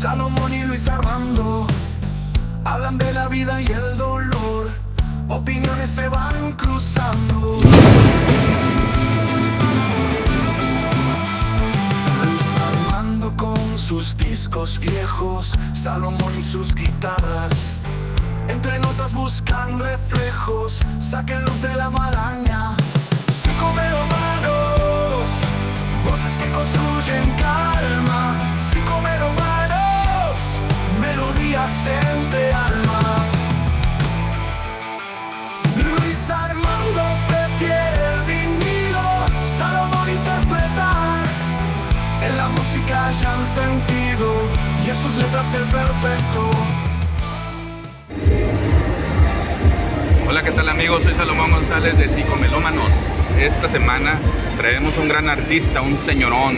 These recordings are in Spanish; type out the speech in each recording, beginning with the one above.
Salomón y Luis Armando hablan de la vida y el dolor, opiniones se van cruzando. Luis Armando con sus discos viejos, Salomón y sus guitarras, entre notas buscan reflejos, saquen luz de la maraña. Psicomelomanos, voces que construyen calma. Psicomelomanos, melodías entre almas. Luis Armando prefiere el vinilo, Salomón interpretar. En la música hayan sentido y en sus letras el perfecto. Hola, ¿qué tal amigos? Soy Salomón González de Psicomelómanos. Esta semana traemos un gran artista, un señorón.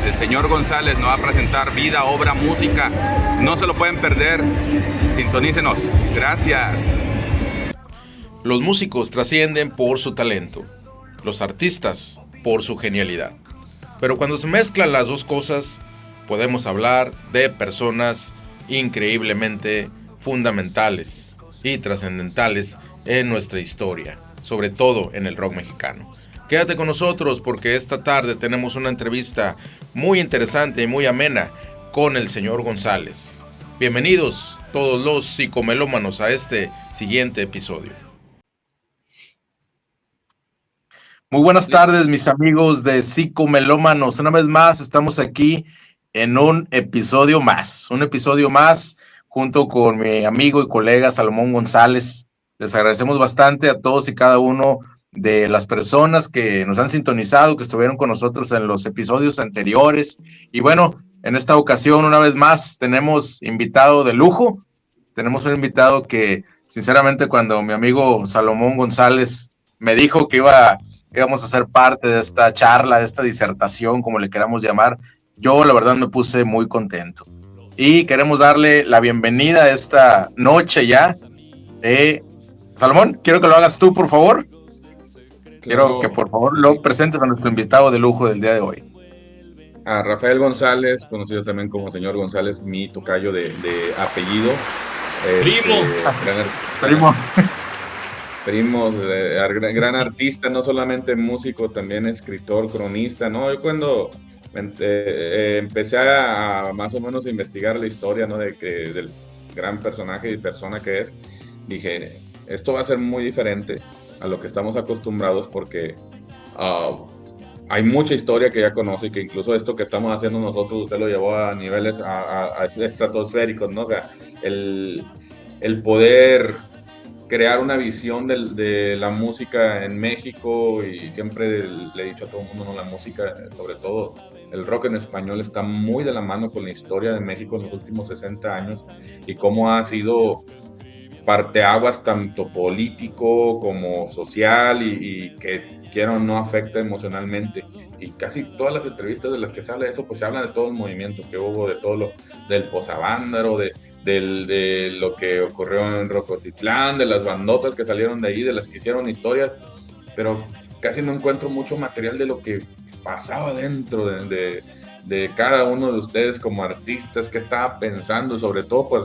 El señor González nos va a presentar vida, obra, música. No se lo pueden perder. Sintonícenos. Gracias. Los músicos trascienden por su talento, los artistas por su genialidad. Pero cuando se mezclan las dos cosas, podemos hablar de personas increíblemente fundamentales y trascendentales en nuestra historia, sobre todo en el rock mexicano. Quédate con nosotros porque esta tarde tenemos una entrevista muy interesante y muy amena con el señor González. Bienvenidos todos los psicomelómanos a este siguiente episodio. Muy buenas tardes, mis amigos de Psicomelómanos. Una vez más estamos aquí en un episodio más junto con mi amigo y colega Salomón González. Les agradecemos bastante a todos y cada uno de las personas que nos han sintonizado, que estuvieron con nosotros en los episodios anteriores. Y bueno, en esta ocasión, una vez más, tenemos invitado de lujo. Tenemos un invitado que, sinceramente, cuando mi amigo Salomón González me dijo que íbamos a ser parte de esta charla, de esta disertación, como le queramos llamar, yo la verdad me puse muy contento. Y queremos darle la bienvenida a esta noche ya. Salomón, quiero que lo hagas tú, por favor. Quiero que por favor lo presentes a nuestro invitado de lujo del día de hoy. A Rafael González, conocido también como señor González, mi tocayo de apellido. Primos, gran artista, no solamente músico, también escritor, cronista, ¿no? Yo cuando empecé a más o menos investigar la historia, ¿no? Del gran personaje y persona que es, dije, esto va a ser muy diferente a lo que estamos acostumbrados porque hay mucha historia que ya conoce y que incluso esto que estamos haciendo nosotros, usted lo llevó a niveles estratosféricos, ¿no? O sea, el poder crear una visión de la música en México, y siempre le he dicho a todo el mundo, ¿no? La música, sobre todo el rock en español, está muy de la mano con la historia de México en los últimos 60 años y cómo ha sido parteaguas tanto político como social y que quiera o no afecta emocionalmente. Y casi todas las entrevistas de las que se habla de eso, pues se habla de todo el movimiento que hubo, de todo del posavándaro, de lo que ocurrió en Rocotitlán, de las bandotas que salieron de ahí, de las que hicieron historias, pero casi no encuentro mucho material de lo que pasaba dentro de cada uno de ustedes como artistas, que estaba pensando, sobre todo pues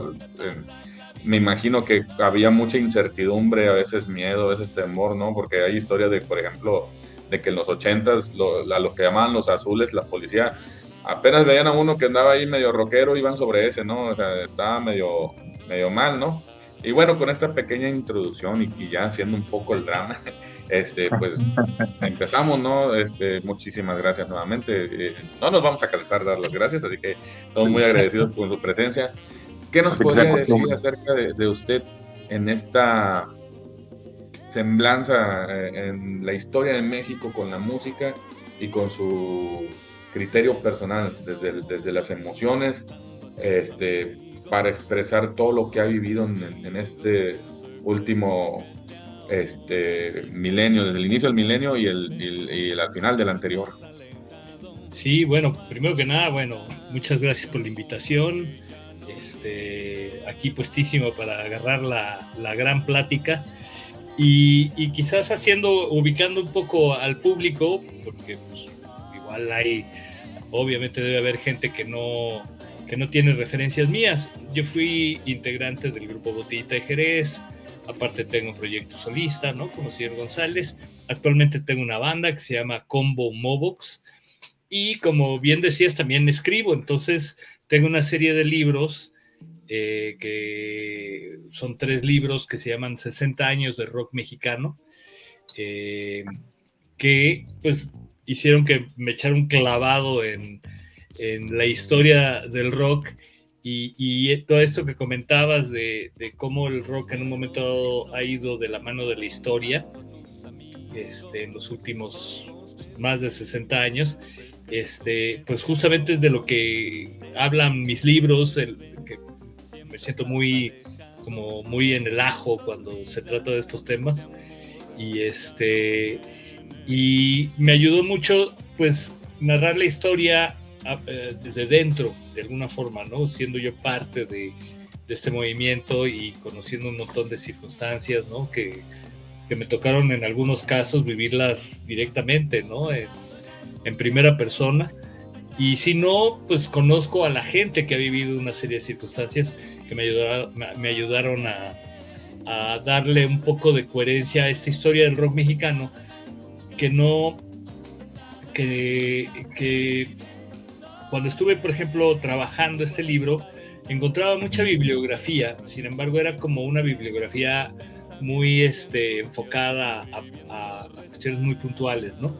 me imagino que había mucha incertidumbre, a veces miedo, a veces temor, ¿no? Porque hay historias de, por ejemplo, de que en los 80s, a los que llamaban los azules, la policía, apenas veían a uno que andaba ahí medio rockero, iban sobre ese, ¿no? O sea, estaba medio mal, ¿no? Y bueno, con esta pequeña introducción y ya haciendo un poco el drama, pues empezamos, ¿no? Muchísimas gracias nuevamente. No nos vamos a cansar de dar las gracias, así que estamos muy agradecidos por su presencia. ¿Qué nos podría decir acerca de usted en esta semblanza en la historia de México con la música y con su criterio personal, desde las emociones, para expresar todo lo que ha vivido en este último milenio, desde el inicio del milenio y al final del anterior? Sí, bueno, primero que nada, muchas gracias por la invitación. Aquí puestísimo para agarrar la gran plática y quizás ubicando un poco al público, porque pues, igual obviamente debe haber gente que no que no tiene referencias mías. Yo fui integrante del grupo Botellita de Jerez, aparte tengo un proyecto solista, ¿no? Como el señor González. Actualmente tengo una banda que se llama Combo Mobox, y como bien decías, también escribo. Entonces tengo una serie de libros, que son 3 libros que se llaman 60 años de rock mexicano, que pues hicieron que me echara un clavado en la historia del rock, y todo esto que comentabas de cómo el rock en un momento dado ha ido de la mano de la historia, en los últimos más de 60 años, pues justamente es de lo que hablan mis libros, que me siento muy en el ajo cuando se trata de estos temas, y me ayudó mucho pues narrar la historia desde dentro, de alguna forma, ¿no? Siendo yo parte de este movimiento y conociendo un montón de circunstancias, ¿no? Que me tocaron en algunos casos vivirlas directamente, ¿no? En primera persona. Y si no, pues conozco a la gente que ha vivido una serie de circunstancias que me ayudaron a darle un poco de coherencia a esta historia del rock mexicano, que cuando estuve, por ejemplo, trabajando este libro, encontraba mucha bibliografía. Sin embargo, era como una bibliografía muy enfocada a cuestiones muy puntuales, ¿no?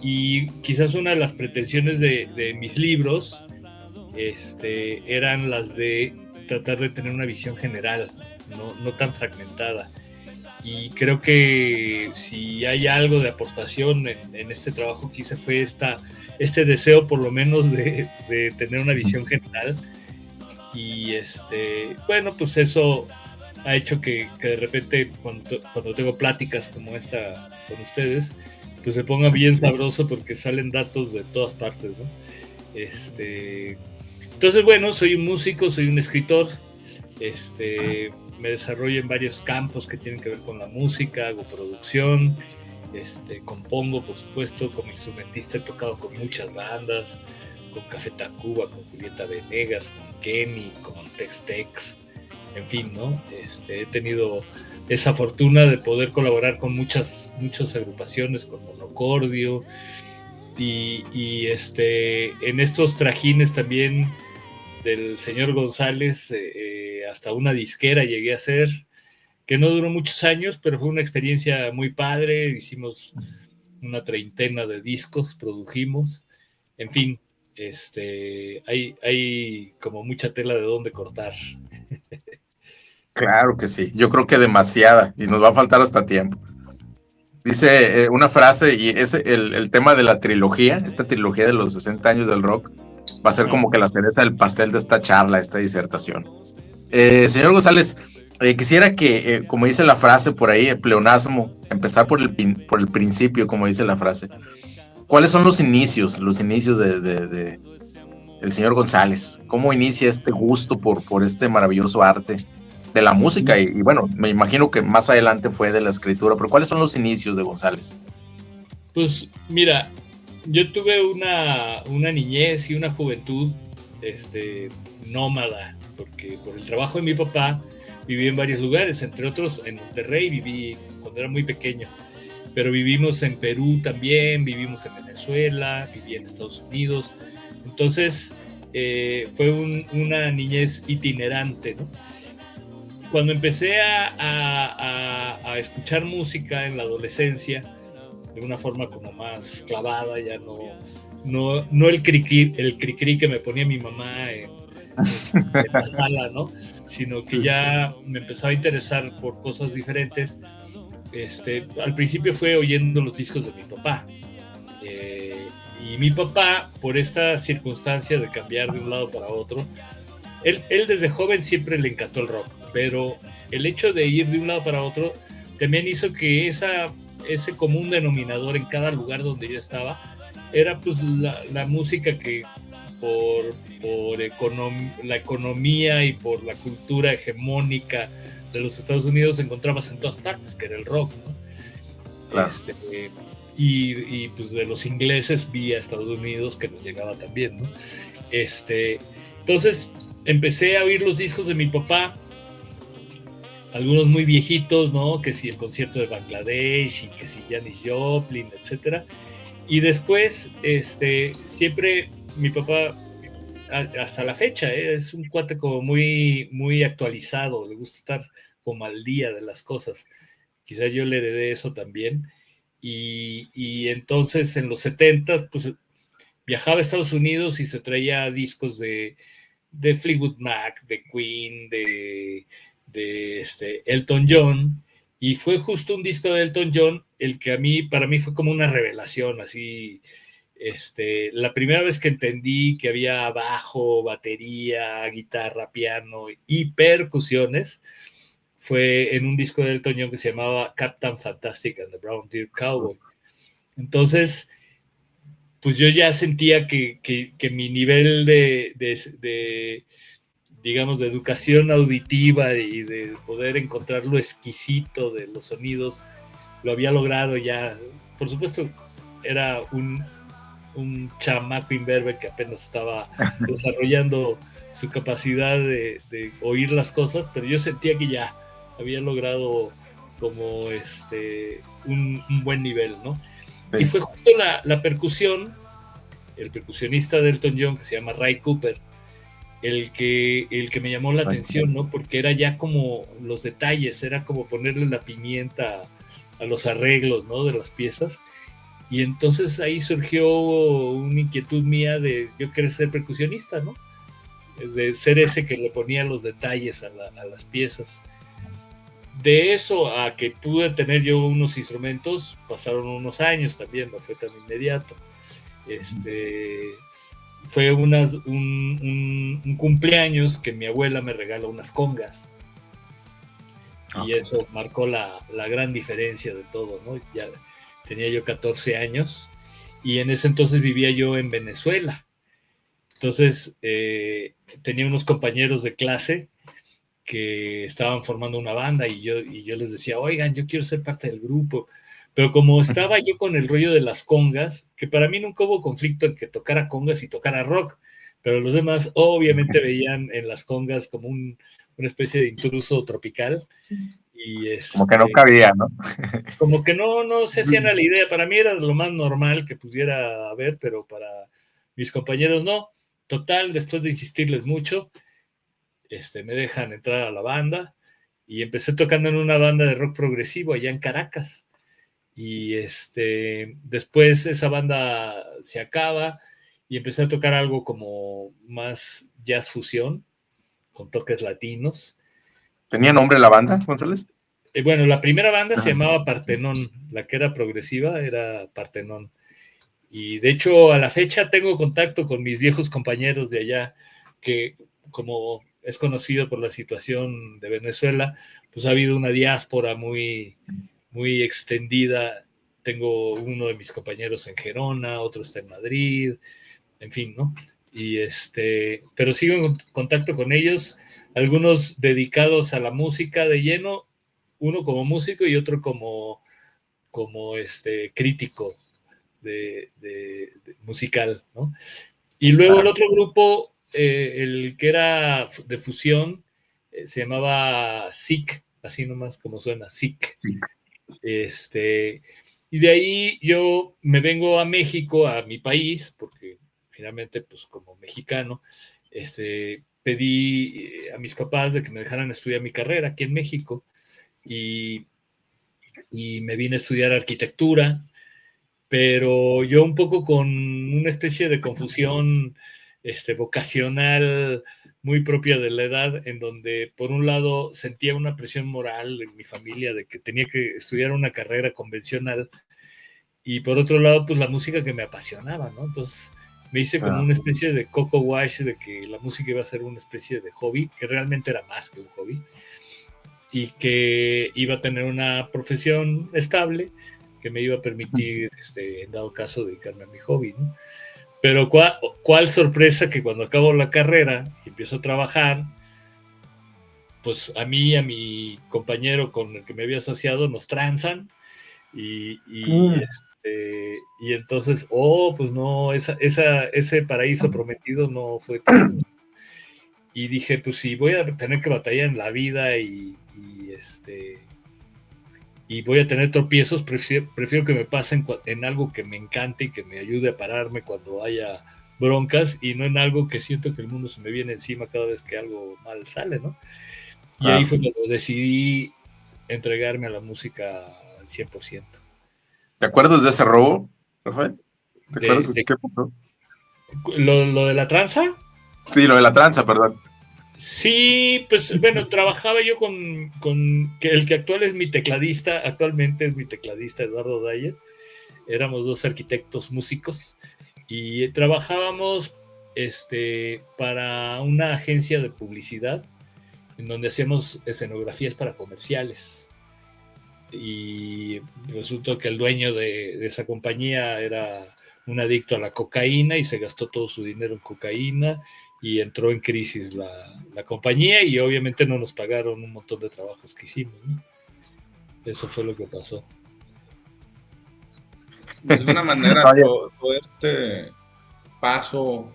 Y quizás una de las pretensiones de mis libros eran las de tratar de tener una visión general, no tan fragmentada. Y creo que si hay algo de aportación en este trabajo que hice fue este deseo por lo menos de tener una visión general. Y bueno, pues eso ha hecho que de repente cuando tengo pláticas como esta con ustedes, pues se ponga bien sabroso, porque salen datos de todas partes, ¿no? Entonces, bueno, soy un músico, soy un escritor, me desarrollo en varios campos que tienen que ver con la música, hago producción, compongo, por supuesto. Como instrumentista he tocado con muchas bandas, con Café Tacuba, con Julieta Venegas, con Kenny, con Tex-Tex, en fin, ¿no? He tenido esa fortuna de poder colaborar con muchas agrupaciones, con Monocordio, y en estos trajines también del señor González, hasta una disquera llegué a hacer, que no duró muchos años, pero fue una experiencia muy padre. Hicimos una 30 de discos, produjimos, en fin, hay como mucha tela de dónde cortar. Claro que sí, yo creo que demasiada, y nos va a faltar hasta tiempo. Dice una frase, y es el tema de la trilogía, esta trilogía de los 60 años del rock, va a ser como que la cereza del pastel de esta charla, esta disertación. Señor González, quisiera que, como dice la frase por ahí, el pleonasmo, empezar por el principio, como dice la frase. ¿Cuáles son los inicios del señor González? ¿Cómo inicia este gusto por este maravilloso arte de la música? Y bueno, me imagino que más adelante fue de la escritura, pero ¿cuáles son los inicios de González? Pues mira, yo tuve una niñez y una juventud nómada, porque por el trabajo de mi papá viví en varios lugares, entre otros en Monterrey viví cuando era muy pequeño, pero vivimos en Perú también, vivimos en Venezuela, viví en Estados Unidos. Entonces fue una niñez itinerante, ¿no? Cuando empecé a escuchar música en la adolescencia, de una forma como más clavada, ya no el cri-cri que me ponía mi mamá en la sala, ¿no? Sino que ya me empezaba a interesar por cosas diferentes. Al principio fue oyendo los discos de mi papá. Y mi papá, por esta circunstancia de cambiar de un lado para otro, él desde joven siempre le encantó el rock, pero el hecho de ir de un lado para otro también hizo que ese común denominador en cada lugar donde yo estaba era pues la música que por la economía y por la cultura hegemónica de los Estados Unidos encontrabas en todas partes, que era el rock, ¿no? Claro. Y pues de los ingleses vía Estados Unidos, que nos llegaba también, ¿no? Entonces Entonces empecé a oír los discos de mi papá, algunos muy viejitos, ¿no? Que si el concierto de Bangladesh y que si Janis Joplin, etcétera. Y después, siempre mi papá, hasta la fecha, es un cuate como muy, muy actualizado, le gusta estar como al día de las cosas. Quizá yo le heredé eso también. Y entonces en los 70 pues viajaba a Estados Unidos y se traía discos de Fleetwood Mac, de Queen, de Elton John, y fue justo un disco de Elton John el que para mí fue como una revelación, así, la primera vez que entendí que había bajo, batería, guitarra, piano y percusiones, fue en un disco de Elton John que se llamaba Captain Fantastic and the Brown Deer Cowboy. Entonces, pues yo ya sentía que mi nivel digamos, de educación auditiva y de poder encontrar lo exquisito de los sonidos, lo había logrado ya. Por supuesto, era un chamaco imberbe que apenas estaba desarrollando su capacidad de oír las cosas, pero yo sentía que ya había logrado como un buen nivel, ¿no? Sí. Y fue justo la percusión, el percusionista de Elton John, que se llama Ray Cooper, el que me llamó la atención, ¿no? Porque era ya como los detalles, era como ponerle la pimienta a los arreglos, ¿no? De las piezas. Y entonces ahí surgió una inquietud mía de yo querer ser percusionista, ¿no? De ser ese que le ponía los detalles a las piezas. De eso a que pude tener yo unos instrumentos, pasaron unos años también, no fue tan inmediato. Fue un cumpleaños que mi abuela me regaló unas congas. Y eso marcó la gran diferencia de todo, ¿no? Ya tenía yo 14 años y en ese entonces vivía yo en Venezuela. Entonces tenía unos compañeros de clase que estaban formando una banda y yo les decía, oigan, yo quiero ser parte del grupo. Pero como estaba yo con el rollo de las congas, que para mí nunca hubo conflicto en que tocara congas y tocara rock, pero los demás obviamente veían en las congas como una especie de intruso tropical. Y como que no cabía, ¿no? Como que no se hacían a la idea. Para mí era lo más normal que pudiera haber, pero para mis compañeros no. Total, después de insistirles mucho, me dejan entrar a la banda y empecé tocando en una banda de rock progresivo allá en Caracas. Y después esa banda se acaba y empecé a tocar algo como más jazz fusión, con toques latinos. ¿Tenía nombre la banda, González? Bueno, la primera banda se llamaba Partenón, la que era progresiva era Partenón. Y de hecho, a la fecha tengo contacto con mis viejos compañeros de allá, que como es conocido por la situación de Venezuela, pues ha habido una diáspora muy, muy extendida. Tengo uno de mis compañeros en Gerona, otro está en Madrid, en fin, ¿no? Y pero sigo en contacto con ellos, algunos dedicados a la música de lleno, uno como músico y otro como crítico de musical, ¿no? Y luego el otro grupo, el que era de fusión, se llamaba SIC, así nomás como suena, SIC. Sí. Y de ahí yo me vengo a México, a mi país, porque finalmente, pues como mexicano, pedí a mis papás de que me dejaran estudiar mi carrera aquí en México y me vine a estudiar arquitectura, pero yo un poco con una especie de confusión vocacional muy propia de la edad, en donde por un lado sentía una presión moral en mi familia de que tenía que estudiar una carrera convencional y por otro lado pues la música que me apasionaba, ¿no? Entonces me hice como una especie de coco wash de que la música iba a ser una especie de hobby, que realmente era más que un hobby y que iba a tener una profesión estable que me iba a permitir, en dado caso, dedicarme a mi hobby, ¿no? Pero cuál sorpresa que cuando acabo la carrera y empiezo a trabajar, pues a mí y a mi compañero con el que me había asociado nos transan y entonces, pues no, ese paraíso prometido no fue tan... y dije, pues si voy a tener que batallar en la vida y voy a tener tropiezos, prefiero que me pasen en algo que me encante y que me ayude a pararme cuando haya broncas, y no en algo que siento que el mundo se me viene encima cada vez que algo mal sale, ¿no? Y ahí fue cuando decidí entregarme a la música al 100%. ¿Te acuerdas de ese robo, Rafael? ¿Te acuerdas de qué pasó? ¿Lo de la tranza? Sí, lo de la tranza, perdón. Sí, pues bueno, trabajaba yo con el que actualmente es mi tecladista, Eduardo Dyer. Éramos dos arquitectos músicos y trabajábamos para una agencia de publicidad en donde hacíamos escenografías para comerciales. Y resultó que el dueño de esa compañía era un adicto a la cocaína y se gastó todo su dinero en cocaína y entró en crisis la compañía, y obviamente no nos pagaron un montón de trabajos que hicimos, ¿no? Eso fue lo que pasó. De alguna manera, todo este paso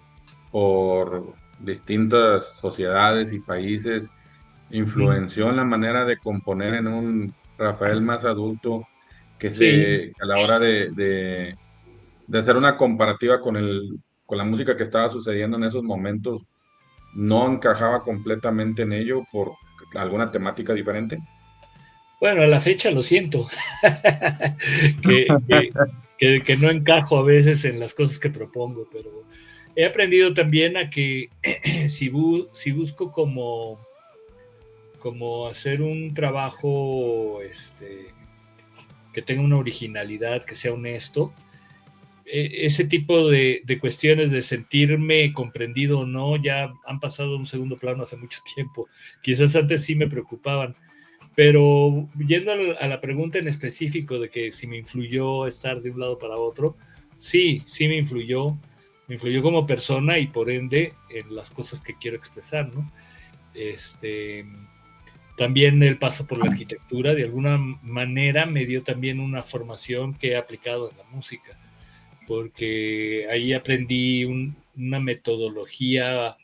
por distintas sociedades y países influenció en la manera de componer en un Rafael más adulto, que a la hora de hacer una comparativa con la música que estaba sucediendo en esos momentos, no encajaba completamente en ello por alguna temática diferente. Bueno, a la fecha lo siento, que no encajo a veces en las cosas que propongo, pero he aprendido también a que si busco como hacer un trabajo que tenga una originalidad, que sea honesto, ese tipo de cuestiones de sentirme comprendido o no ya han pasado a un segundo plano hace mucho tiempo. Quizás antes sí me preocupaban, pero yendo a la pregunta en específico de que si me influyó estar de un lado para otro, sí me influyó como persona y por ende en las cosas que quiero expresar, ¿no? También el paso por la arquitectura de alguna manera me dio también una formación que he aplicado en la música, porque ahí aprendí una metodología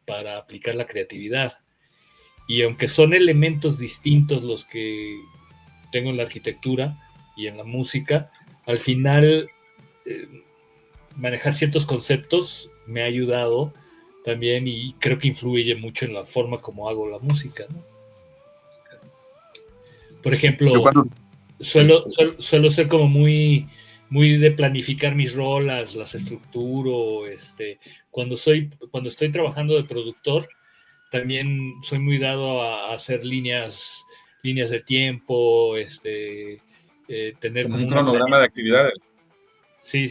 para aplicar la creatividad. Y aunque son elementos distintos los que tengo en la arquitectura y en la música, al final manejar ciertos conceptos me ha ayudado también, y creo que influye mucho en la forma como hago la música, ¿no? Por ejemplo, suelo ser como muy de planificar mis rolas, las estructuro. Cuando estoy trabajando de productor, también soy muy dado a hacer líneas de tiempo, tener como un cronograma de actividades. Sí.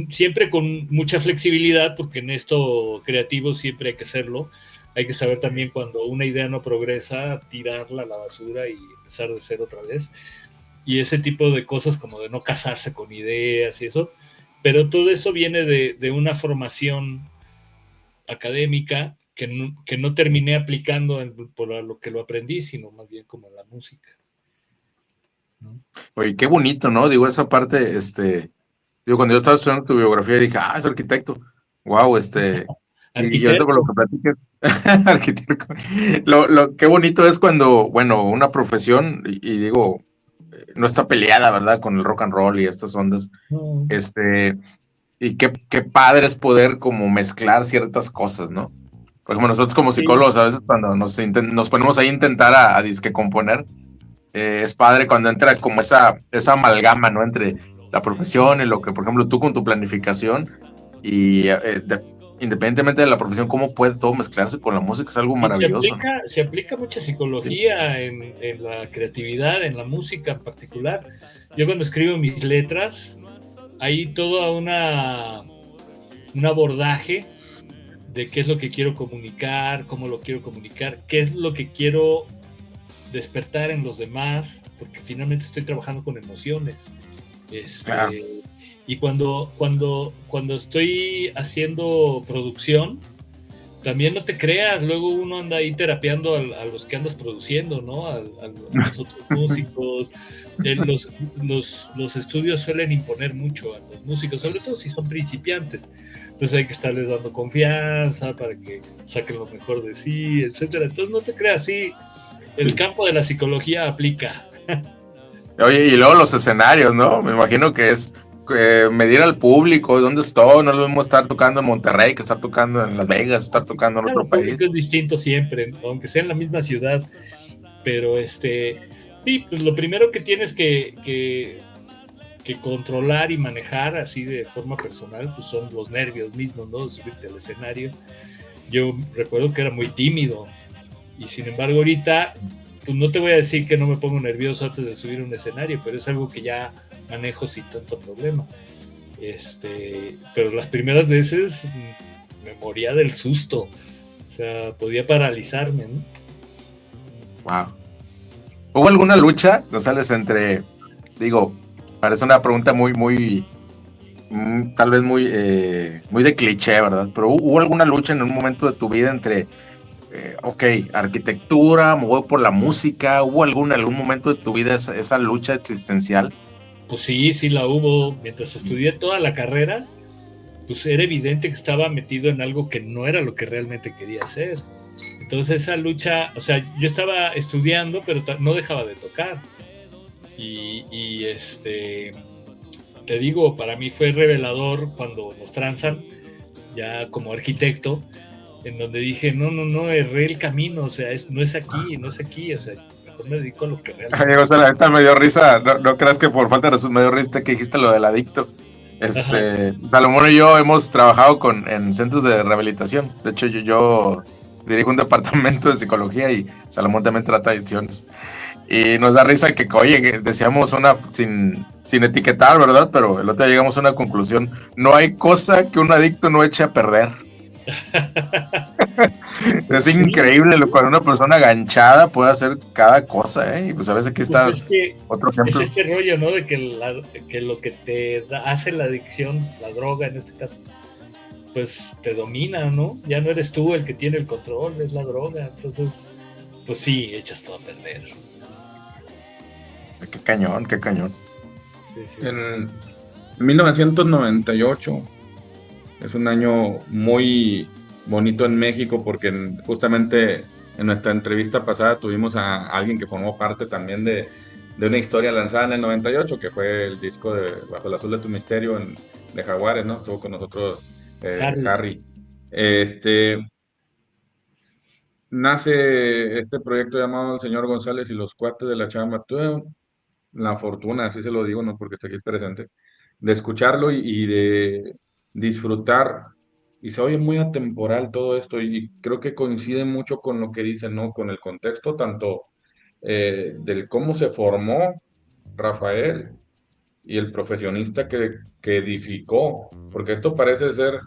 Siempre con mucha flexibilidad, porque en esto creativo siempre hay que hacerlo. Hay que saber también cuando una idea no progresa, tirarla a la basura y empezar de cero otra vez. Y ese tipo de cosas, como de no casarse con ideas y eso. Pero todo eso viene de una formación académica que no terminé aplicando por lo que lo aprendí, sino más bien como en la música, ¿no? Oye, qué bonito, ¿no? Digo, esa parte, cuando yo estaba estudiando tu biografía dije, es arquitecto. Wow, y ahorita por lo que platiques, arquitecto. Qué bonito es cuando, bueno, una profesión, y digo, no está peleada, ¿verdad? Con el rock and roll y estas ondas. Y qué padre es poder como mezclar ciertas cosas, ¿no? Por ejemplo, nosotros como psicólogos, a veces cuando nos ponemos ahí a intentar a disque componer, es padre cuando entra como esa amalgama, ¿no? Entre la profesión y lo que, por ejemplo, tú con tu planificación y independientemente de la profesión, cómo puede todo mezclarse con la música, es algo maravilloso. Se aplica mucha psicología en la creatividad, en la música en particular. Yo cuando escribo mis letras, hay todo un abordaje de qué es lo que quiero comunicar, cómo lo quiero comunicar, qué es lo que quiero despertar en los demás, porque finalmente estoy trabajando con emociones. Claro. Y cuando estoy haciendo producción, también no te creas, luego uno anda ahí terapeando a los que andas produciendo, ¿no? A los otros músicos. Los estudios suelen imponer mucho a los músicos, sobre todo si son principiantes. Entonces hay que estarles dando confianza para que saquen lo mejor de sí, etcétera. Entonces no te creas, sí, el campo de la psicología aplica. Oye, y luego los escenarios, ¿no? Me imagino que es medir al público, dónde estoy, no es lo mismo estar tocando en Monterrey que estar tocando en Las Vegas, estar tocando en otro país. El público es distinto siempre, aunque sea en la misma ciudad, pero sí, pues lo primero que tienes que controlar y manejar así de forma personal, pues son los nervios mismos, ¿no? Subirte al escenario. Yo recuerdo que era muy tímido y sin embargo ahorita, pues no te voy a decir que no me pongo nervioso antes de subir a un escenario, pero es algo que ya manejo sin tanto problema. Pero las primeras veces me moría del susto, o sea, podía paralizarme, ¿no? Wow. ¿Hubo alguna lucha, González, digo, parece una pregunta muy, tal vez muy de cliché, ¿verdad? Pero ¿hubo alguna lucha en un momento de tu vida entre, arquitectura, me voy por la música? ¿Hubo en algún momento de tu vida esa lucha existencial? Pues sí la hubo. Mientras estudié toda la carrera, pues era evidente que estaba metido en algo que no era lo que realmente quería hacer. Entonces esa lucha, o sea, yo estaba estudiando, pero no dejaba de tocar. Y te digo, para mí fue revelador cuando nos transan, ya como arquitecto, en donde dije, no, erré el camino, o sea, no es aquí, o sea, mejor me dedico a lo que realmente... O sea, la neta me dio risa, no creas que por falta de respuesta me dio risa que dijiste lo del adicto. Salomón y yo hemos trabajado en centros de rehabilitación. De hecho, yo dirijo un departamento de psicología y Salomón también trata adicciones. Y nos da risa que, oye, decíamos sin etiquetar, ¿verdad? Pero el otro día llegamos a una conclusión. No hay cosa que un adicto no eche a perder. Es increíble cuando una persona ganchada puede hacer cada cosa, ¿eh? Y pues a veces aquí está otro ejemplo. Es este rollo, ¿no? De que lo que te hace la adicción, la droga en este caso, pues te domina, ¿no? Ya no eres tú el que tiene el control, es la droga. Entonces, pues sí, echas todo a perder. Qué cañón. Sí. En 1998 es un año muy bonito en México porque justamente en nuestra entrevista pasada tuvimos a alguien que formó parte también de una historia lanzada en el 98, que fue el disco de Bajo el Azul de tu Misterio de Jaguares, ¿no? Estuvo con nosotros Harry. Nace este proyecto llamado El Señor González y los Cuates de la Chamba. Tuve la fortuna, así se lo digo, no porque esté aquí presente, de escucharlo y de disfrutar. Y se oye muy atemporal todo esto y creo que coincide mucho con lo que dicen, ¿no? Con el contexto tanto del cómo se formó Rafael y el profesionista que edificó, porque esto parece ser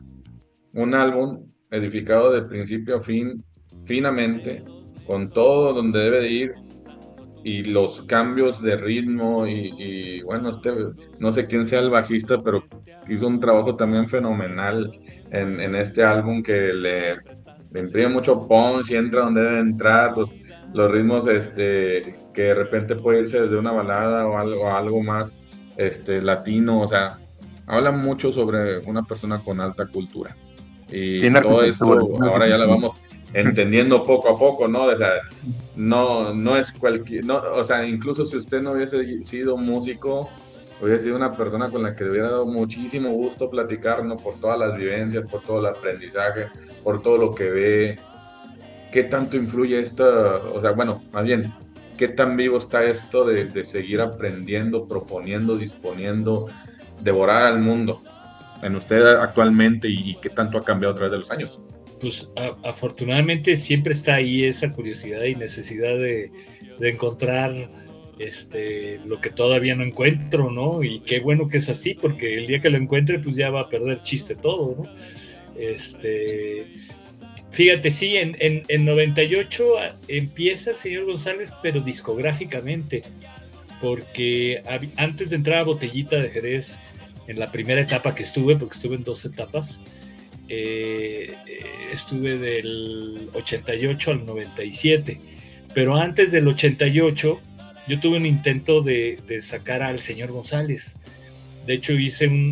un álbum edificado de principio a fin, finamente, con todo donde debe de ir y los cambios de ritmo y bueno, no sé quién sea el bajista, pero hizo un trabajo también fenomenal en este álbum que le imprime mucho punch y entra donde debe entrar, los ritmos que de repente puede irse desde una balada o algo más latino, o sea, habla mucho sobre una persona con alta cultura. Y todo esto ahora ya lo vamos entendiendo poco a poco, ¿no? O sea, no es cualquier, o sea, incluso si usted no hubiese sido músico, hubiese sido una persona con la que le hubiera dado muchísimo gusto platicar, ¿no? Por todas las vivencias, por todo el aprendizaje, por todo lo que ve. ¿Qué tanto influye o sea, bueno, más bien, qué tan vivo está esto de seguir aprendiendo, proponiendo, disponiendo, devorar al mundo en usted actualmente y qué tanto ha cambiado a través de los años? Pues afortunadamente siempre está ahí esa curiosidad y necesidad de encontrar lo que todavía no encuentro, ¿no? Y qué bueno que es así, porque el día que lo encuentre, pues ya va a perder chiste todo, ¿no? Fíjate, sí, en 98 empieza el Señor González, pero discográficamente, porque antes de entrar a Botellita de Jerez, en la primera etapa que estuve, porque estuve en 2 etapas, estuve del 88 al 97, pero antes del 88 yo tuve un intento de sacar al señor González. De hecho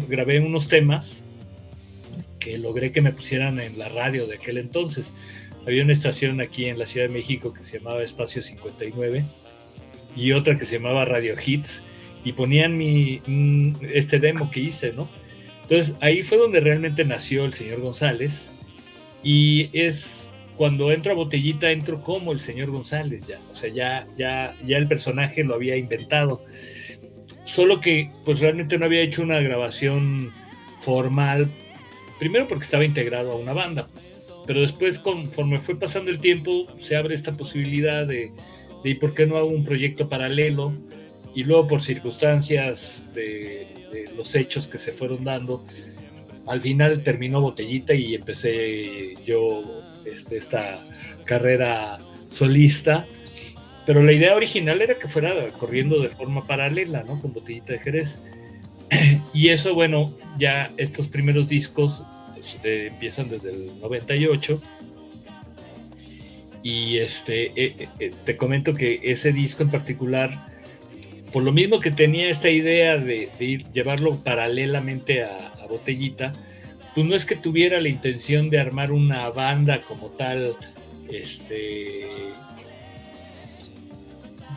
grabé unos temas que logré que me pusieran en la radio de aquel entonces. Había una estación aquí en la Ciudad de México que se llamaba Espacio 59 y otra que se llamaba Radio Hits, y ponían este demo que hice, ¿no? Entonces ahí fue donde realmente nació el señor González, y es cuando entro a Botellita, entro como el señor González ya, o sea, ya el personaje lo había inventado, solo que pues realmente no había hecho una grabación formal, primero porque estaba integrado a una banda, pero después conforme fue pasando el tiempo se abre esta posibilidad de ¿por qué no hago un proyecto paralelo? Y luego por circunstancias de los hechos que se fueron dando, al final terminó Botellita y empecé yo esta carrera solista, pero la idea original era que fuera corriendo de forma paralela, ¿no? Con Botellita de Jerez. Y eso, bueno, ya estos primeros discos empiezan desde el 98. Y te comento que ese disco en particular, por lo mismo que tenía esta idea de llevarlo paralelamente a Botellita, pues no es que tuviera la intención de armar una banda como tal.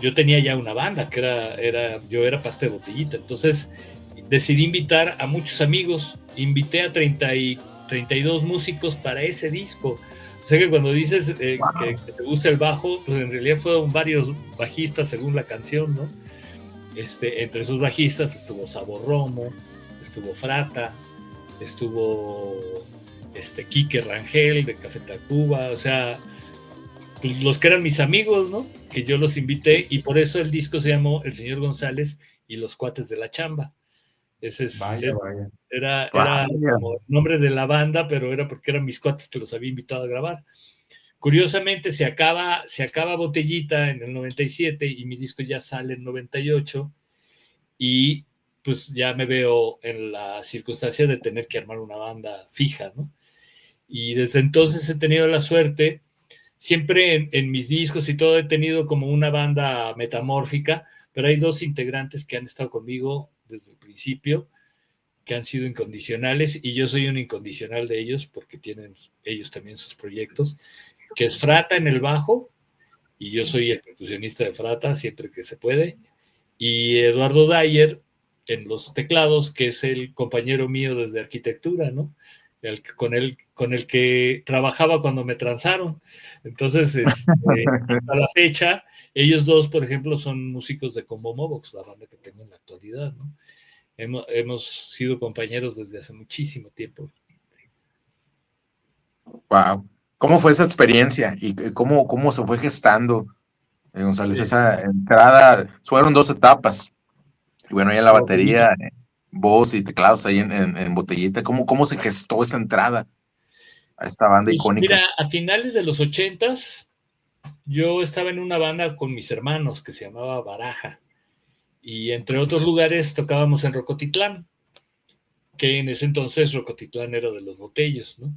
Yo tenía ya una banda que yo era parte de Botellita, entonces decidí invitar a muchos amigos, invité a 32 músicos para ese disco. O sea que cuando dices que te gusta el bajo, pues en realidad fueron varios bajistas según la canción, ¿no? Entre esos bajistas estuvo Sabor Romo, estuvo Frata, estuvo Quique Rangel de Café Tacuba, o sea, pues los que eran mis amigos, ¿no? Que yo los invité, y por eso el disco se llamó El Señor González y los Cuates de la Chamba. Ese es, Vaya. Era como el nombre de la banda, pero era porque eran mis cuates que los había invitado a grabar. Curiosamente se acaba Botellita en el 97 y mi disco ya sale en 98, y pues ya me veo en la circunstancia de tener que armar una banda fija, ¿no? Y desde entonces he tenido la suerte, siempre en mis discos y todo he tenido como una banda metamórfica, pero hay dos integrantes que han estado conmigo desde el principio, que han sido incondicionales, y yo soy un incondicional de ellos porque tienen ellos también sus proyectos, que es Frata en el bajo, y yo soy el percusionista de Frata siempre que se puede, y Eduardo Dyer en los teclados, que es el compañero mío desde arquitectura, ¿no? Con el que trabajaba cuando me transaron. Entonces, hasta la fecha, ellos dos, por ejemplo, son músicos de Combo Movox, la banda que tengo en la actualidad, ¿no? Hemos sido compañeros desde hace muchísimo tiempo. Wow. ¿Cómo fue esa experiencia y cómo se fue gestando, González, esa entrada? Fueron 2 etapas. Y bueno, ya la batería, voz y teclados ahí en Botellita. ¿Cómo se gestó esa entrada a esta banda Pues, icónica? mira, a finales de los 80s, yo estaba en una banda con mis hermanos que se llamaba Baraja. Y entre otros lugares tocábamos en Rocotitlán, que en ese entonces Rocotitlán era de los Botellos, ¿no?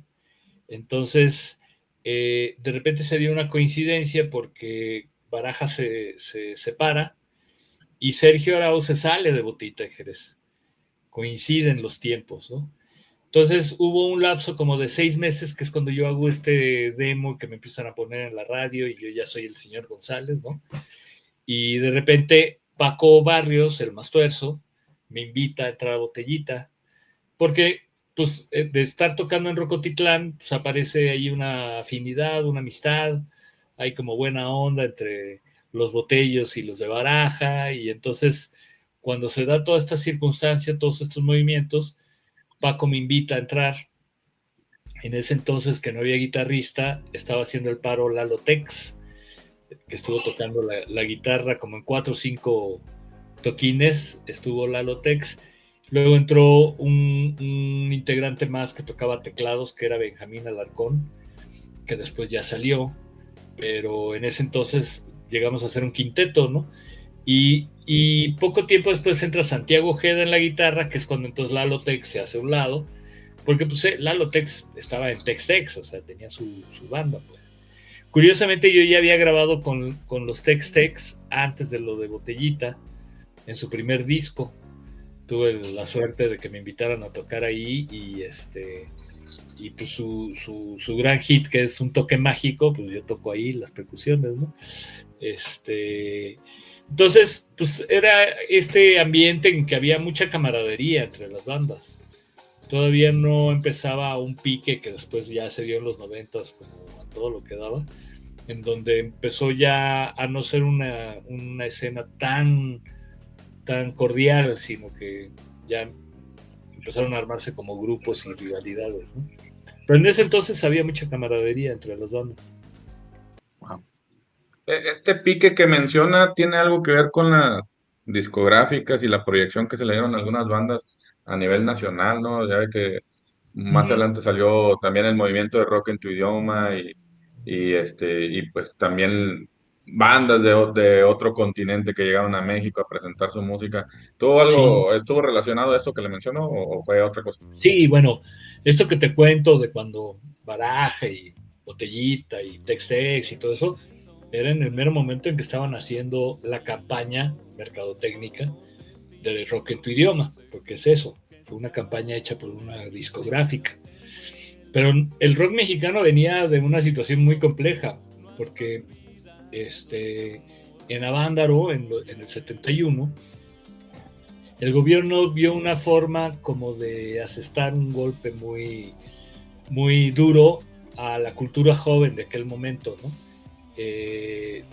Entonces, de repente se dio una coincidencia porque Baraja se separa y Sergio Arau se sale de Botellita de Jerez. Coinciden los tiempos, ¿no? Entonces hubo un lapso como de 6 meses, que es cuando yo hago este demo que me empiezan a poner en la radio y yo ya soy el señor González, ¿no? Y de repente Paco Barrios, el más tuerzo, me invita a entrar a Botellita, porque pues de estar tocando en Rocotitlán, pues aparece ahí una afinidad, una amistad, hay como buena onda entre los Botellos y los de Baraja, y entonces cuando se da toda esta circunstancia, todos estos movimientos, Paco me invita a entrar. En ese entonces, que no había guitarrista, estaba haciendo el paro Lalo Tex, que estuvo tocando la guitarra como en 4 o 5 toquines, estuvo Lalo Tex. Luego entró un integrante más que tocaba teclados, que era Benjamín Alarcón, que después ya salió, pero en ese entonces llegamos a hacer un quinteto, ¿no? Y poco tiempo después entra Santiago Ojeda en la guitarra, que es cuando entonces Lalo Tex se hace a un lado, porque pues Lalo Tex estaba en Tex-Tex, o sea, tenía su banda, pues. Curiosamente yo ya había grabado con los Tex-Tex antes de lo de Botellita, en su primer disco. Tuve la suerte de que me invitaran a tocar ahí y pues su gran hit, que es Un Toque Mágico, pues yo toco ahí las percusiones, ¿no? Entonces, pues era este ambiente en que había mucha camaradería entre las bandas. Todavía no empezaba un pique que después ya se dio en los 90s como a todo lo que daba, en donde empezó ya a no ser una escena tan cordial, sino que ya empezaron a armarse como grupos y rivalidades, ¿no? Pero en ese entonces había mucha camaradería entre las bandas. Wow. Este pique que menciona tiene algo que ver con las discográficas y la proyección que se le dieron a algunas bandas a nivel nacional, ¿no? Ya ve que más adelante salió también el movimiento de rock en tu idioma y pues también bandas de otro continente que llegaron a México a presentar su música. Sí. ¿Estuvo relacionado a esto que le mencionó o fue otra cosa? Sí, bueno, esto que te cuento de cuando Baraja y Botellita y Tex-Tex y todo eso, era en el mero momento en que estaban haciendo la campaña mercadotécnica de rock en tu idioma, porque es eso, fue una campaña hecha por una discográfica. Pero el rock mexicano venía de una situación muy compleja, porque en Avándaro, en el 71, el gobierno vio una forma como de asestar un golpe muy, muy duro a la cultura joven de aquel momento, ¿no?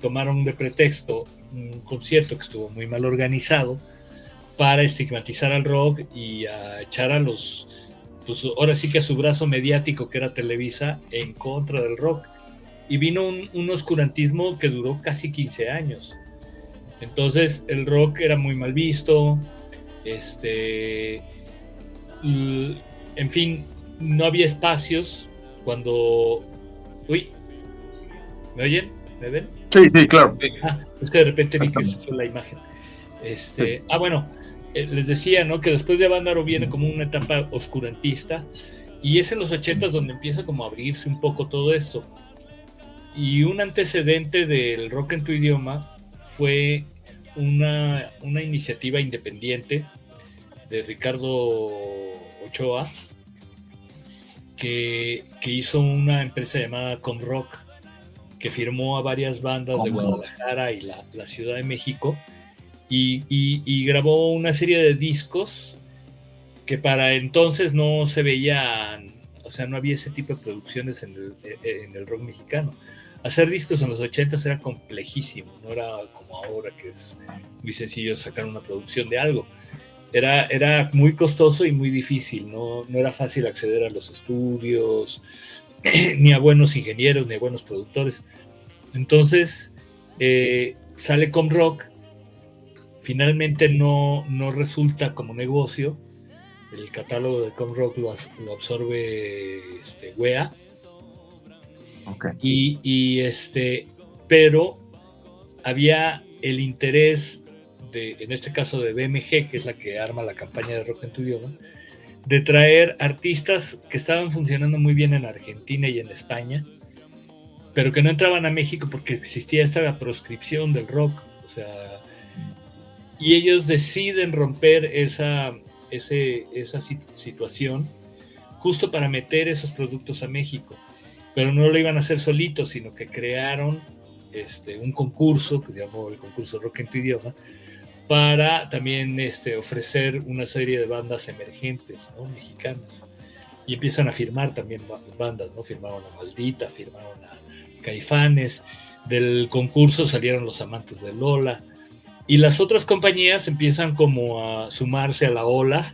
Tomaron de pretexto un concierto que estuvo muy mal organizado para estigmatizar al rock y a echar a los, pues ahora sí que a su brazo mediático, que era Televisa, en contra del rock. Y vino un oscurantismo que duró casi 15 años. Entonces el rock era muy mal visto, en fin, no había espacios cuando... Uy, ¿me oyen? ¿Me ven? Sí, claro. Es que de repente vi que se fue la imagen. Sí. Bueno, les decía, ¿no? Que después de Avándaro viene como una etapa oscurantista y es en los 80s donde empieza como a abrirse un poco todo esto. Y un antecedente del rock en tu idioma fue una iniciativa independiente de Ricardo Ochoa que hizo una empresa llamada Comrock, que firmó a varias bandas de Guadalajara y la Ciudad de México y grabó una serie de discos que para entonces no se veían, o sea, no había ese tipo de producciones en el rock mexicano. Hacer discos en los 80s era complejísimo, no era como ahora que es muy sencillo sacar una producción de algo. Era muy costoso y muy difícil, no era fácil acceder a los estudios, ni a buenos ingenieros, ni a buenos productores. Entonces sale Comrock, finalmente no resulta como negocio, el catálogo de Comrock lo absorbe WEA. Okay. Pero había el interés en este caso de BMG, que es la que arma la campaña de rock en tu idioma, de traer artistas que estaban funcionando muy bien en Argentina y en España, pero que no entraban a México porque existía esta proscripción del rock, o sea, y ellos deciden romper esa situación justo para meter esos productos a México, pero no lo iban a hacer solitos, sino que crearon un concurso que se llamó el concurso Rock en tu idioma, para también ofrecer una serie de bandas emergentes, ¿no? Mexicanas, y empiezan a firmar también bandas, ¿no? Firmaron a Maldita, firmaron a Caifanes, del concurso salieron los Amantes de Lola, y las otras compañías empiezan como a sumarse a la ola,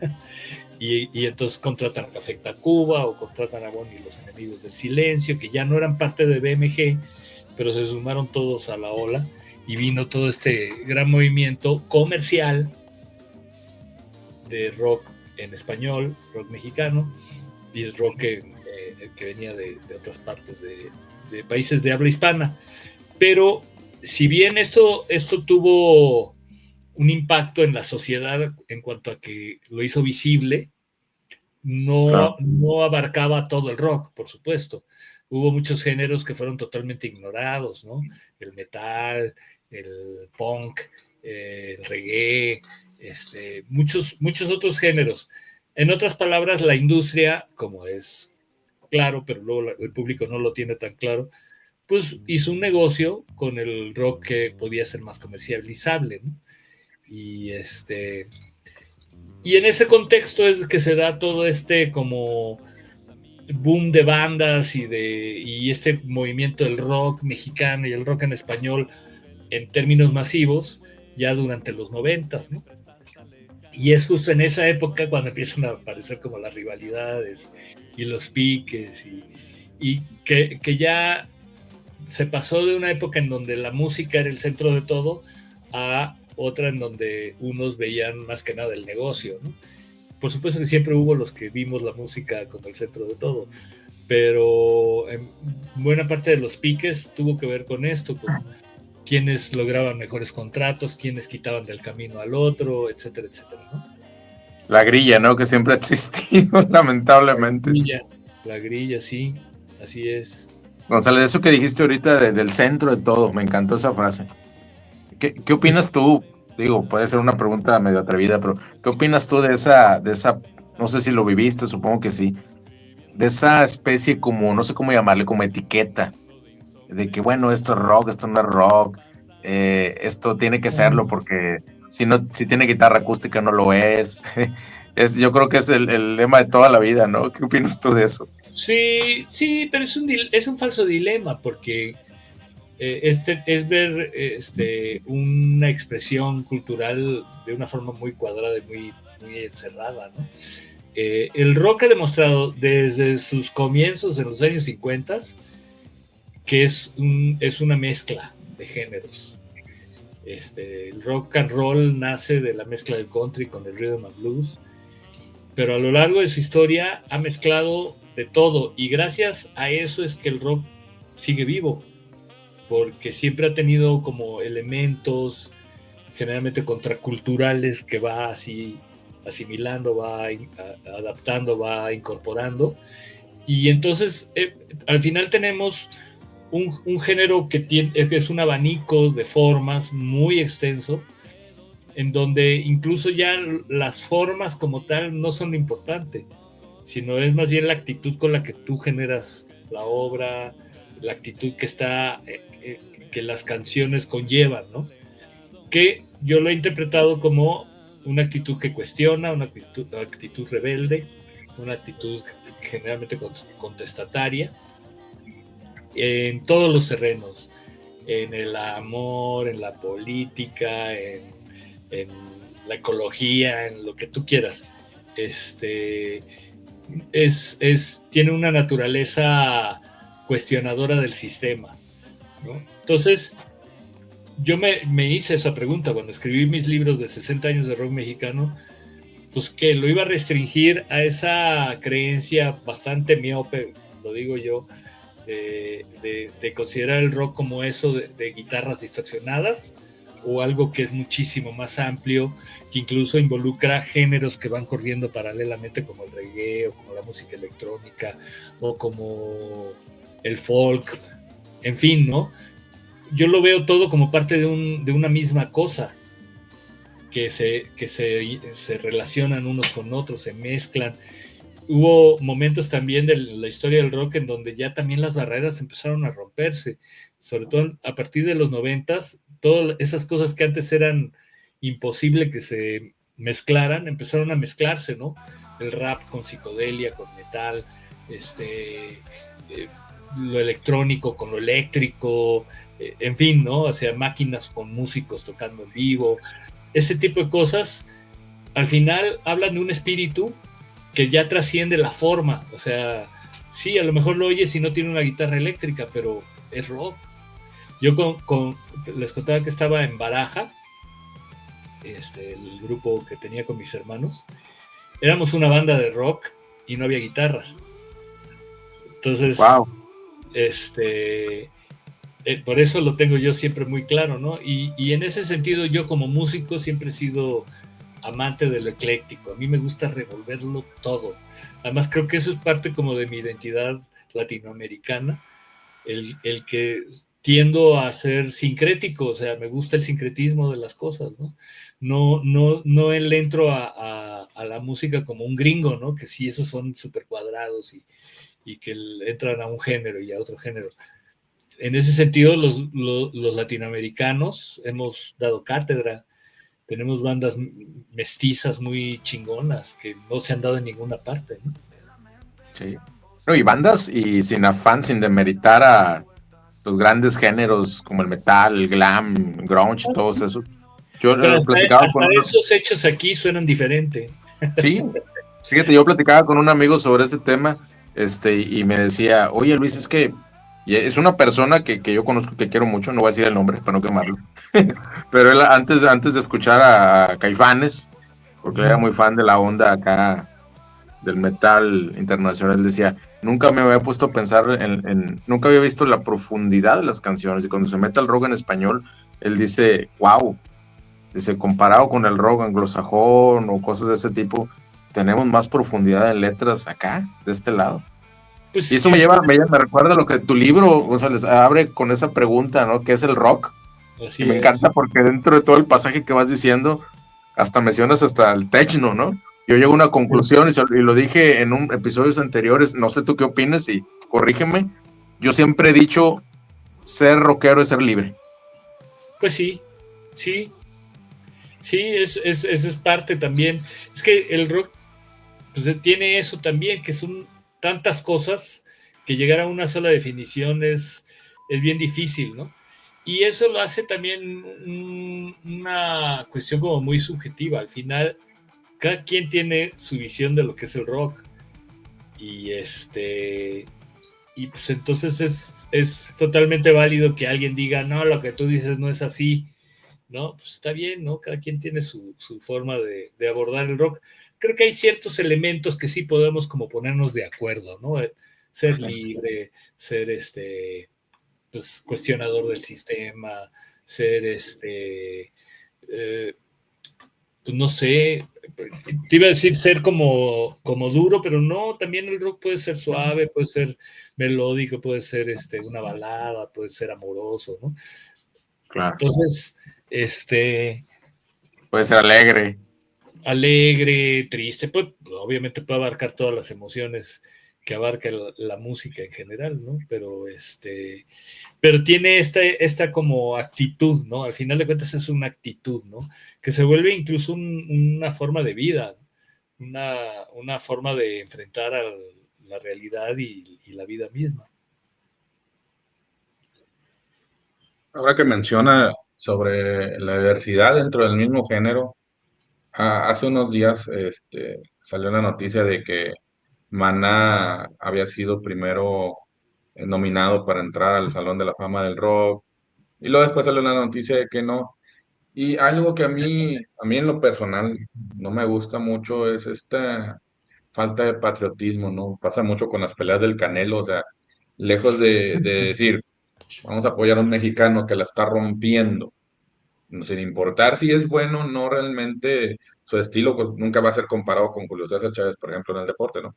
y entonces contratan a Café Tacuba o contratan a Bonnie y los Enemigos del Silencio, que ya no eran parte de BMG, pero se sumaron todos a la ola, y vino todo este gran movimiento comercial de rock en español, rock mexicano, y el rock que venía de otras partes de países de habla hispana. Pero si bien esto tuvo un impacto en la sociedad en cuanto a que lo hizo visible, Claro. no abarcaba todo el rock, por supuesto. Hubo muchos géneros que fueron totalmente ignorados, ¿no? El metal, el punk, el reggae, muchos otros géneros. En otras palabras, la industria, como es claro, pero luego el público no lo tiene tan claro, pues hizo un negocio con el rock que podía ser más comercializable, ¿no? Y y en ese contexto es que se da todo como boom de bandas y este movimiento del rock mexicano y el rock en español en términos masivos ya durante los 90, ¿no? Y es justo en esa época cuando empiezan a aparecer como las rivalidades y los piques y que ya se pasó de una época en donde la música era el centro de todo a otra en donde unos veían más que nada el negocio, ¿no? Por supuesto que siempre hubo los que vimos la música como el centro de todo, pero en buena parte de los piques tuvo que ver con esto, con quienes lograban mejores contratos, quienes quitaban del camino al otro, etcétera, etcétera, ¿no? La grilla, ¿no? Que siempre ha existido, lamentablemente. La grilla, sí, así es. González, eso que dijiste ahorita del centro de todo, me encantó esa frase. ¿Qué opinas tú? Digo, puede ser una pregunta medio atrevida, pero ¿qué opinas tú de esa, no sé si lo viviste, supongo que sí, de esa especie como, no sé cómo llamarle, como etiqueta, de que bueno, esto es rock, esto no es rock, esto tiene que serlo porque si tiene guitarra acústica no lo es. Yo creo que es el lema de toda la vida, ¿no? ¿Qué opinas tú de eso? Sí, pero es un falso dilema porque es ver una expresión cultural de una forma muy cuadrada y muy encerrada, ¿no? El rock ha demostrado desde sus comienzos en los años 50 que es una mezcla de géneros. El rock and roll nace de la mezcla del country con el rhythm and blues, pero a lo largo de su historia ha mezclado de todo y gracias a eso es que el rock sigue vivo, porque siempre ha tenido como elementos generalmente contraculturales que va así asimilando, va adaptando, va incorporando, y entonces al final tenemos un género que es un abanico de formas muy extenso, en donde incluso ya las formas como tal no son importantes, sino es más bien la actitud con la que tú generas la obra, la actitud que está que las canciones conllevan, ¿no? Que yo lo he interpretado como una actitud que cuestiona, una actitud rebelde, una actitud generalmente contestataria, en todos los terrenos, en el amor, en la política, en la ecología, en lo que tú quieras. Tiene una naturaleza cuestionadora del sistema, ¿no? Entonces, yo me hice esa pregunta cuando escribí mis libros de 60 años de rock mexicano, pues que lo iba a restringir a esa creencia bastante miope, lo digo yo, de considerar el rock como eso de guitarras distorsionadas, o algo que es muchísimo más amplio, que incluso involucra géneros que van corriendo paralelamente, como el reggae, o como la música electrónica, o como el folk, en fin, ¿no? Yo lo veo todo como parte de una misma cosa, que se relacionan unos con otros, se mezclan. Hubo momentos también de la historia del rock en donde ya también las barreras empezaron a romperse, sobre todo a partir de los 90s, todas esas cosas que antes eran imposible que se mezclaran, empezaron a mezclarse, ¿no? El rap con psicodelia, con metal, lo electrónico con lo eléctrico, en fin, ¿no? O sea, máquinas con músicos tocando en vivo, ese tipo de cosas, al final hablan de un espíritu que ya trasciende la forma. O sea, sí, a lo mejor lo oyes y no tiene una guitarra eléctrica, pero es rock. Yo les contaba que estaba en Baraja, el grupo que tenía con mis hermanos. Éramos una banda de rock y no había guitarras. Entonces, wow. Por eso lo tengo yo siempre muy claro, ¿no? Y en ese sentido yo como músico siempre he sido amante de lo ecléctico. A mí me gusta revolverlo todo. Además, creo que eso es parte como de mi identidad latinoamericana, el que tiendo a ser sincrético, o sea, me gusta el sincretismo de las cosas, ¿no? No le entro a la música como un gringo, ¿no? Que sí, esos son súper cuadrados y que entran a un género y a otro género. En ese sentido, los latinoamericanos hemos dado cátedra. Tenemos bandas mestizas muy chingonas que no se han dado en ninguna parte, ¿no? Sí. No, y bandas, y sin afán, sin demeritar a los grandes géneros como el metal, el glam, grunge y todos esos. Yo Pero hasta, platicaba con hasta esos hechos aquí suenan diferente. Sí, fíjate, yo platicaba con un amigo sobre ese tema, y me decía, oye Luis, es que y es una persona que yo conozco, que quiero mucho, no voy a decir el nombre para no quemarlo, pero él antes de escuchar a Caifanes, porque él era muy fan de la onda acá del metal internacional, él decía, nunca me había puesto a pensar nunca había visto la profundidad de las canciones, y cuando se mete al rock en español, él dice, wow, dice, comparado con el rock anglosajón o cosas de ese tipo, tenemos más profundidad en letras acá, de este lado. Pues Y eso me recuerda a lo que tu libro, González, abre con esa pregunta, ¿no? ¿Qué es el rock? Y así me es. encanta porque dentro de todo el pasaje que vas diciendo, hasta mencionas hasta el techno, ¿no? Yo llego a una conclusión y lo dije en episodios anteriores, no sé tú qué opinas y corrígeme, yo siempre he dicho, ser rockero es ser libre. Pues sí, sí, sí, eso es parte también. Es que el rock pues, tiene eso también, que son tantas cosas que llegar a una sola definición es bien difícil, ¿no? Y eso lo hace también una cuestión como muy subjetiva. Al final, cada quien tiene su visión de lo que es el rock. Y y pues entonces es totalmente válido que alguien diga, no, lo que tú dices no es así, ¿no? Pues está bien, ¿no? Cada quien tiene su forma de abordar el rock. Creo que hay ciertos elementos que sí podemos como ponernos de acuerdo, ¿no? Ser libre, ser pues cuestionador del sistema, ser pues no sé, te iba a decir ser como duro, pero no, también el rock puede ser suave, puede ser melódico, puede ser una balada, puede ser amoroso, ¿no? Claro. Entonces, Puede ser alegre. alegre, triste, pues obviamente puede abarcar todas las emociones que abarca la música en general, ¿no? Pero tiene esta como actitud, ¿no? Al final de cuentas es una actitud, ¿no? Que se vuelve incluso una forma de vida, una forma de enfrentar a la realidad y la vida misma. Ahora que menciona sobre la diversidad dentro del mismo género, hace unos días salió la noticia de que Maná había sido primero nominado para entrar al Salón de la Fama del Rock, y luego después salió la noticia de que no. Y algo que a mí en lo personal no me gusta mucho es esta falta de patriotismo, ¿no? Pasa mucho con las peleas del Canelo, o sea, lejos de decir, vamos a apoyar a un mexicano que la está rompiendo, sin importar si es bueno, no realmente su estilo pues, nunca va a ser comparado con Julio César Chávez, por ejemplo, en el deporte, ¿no?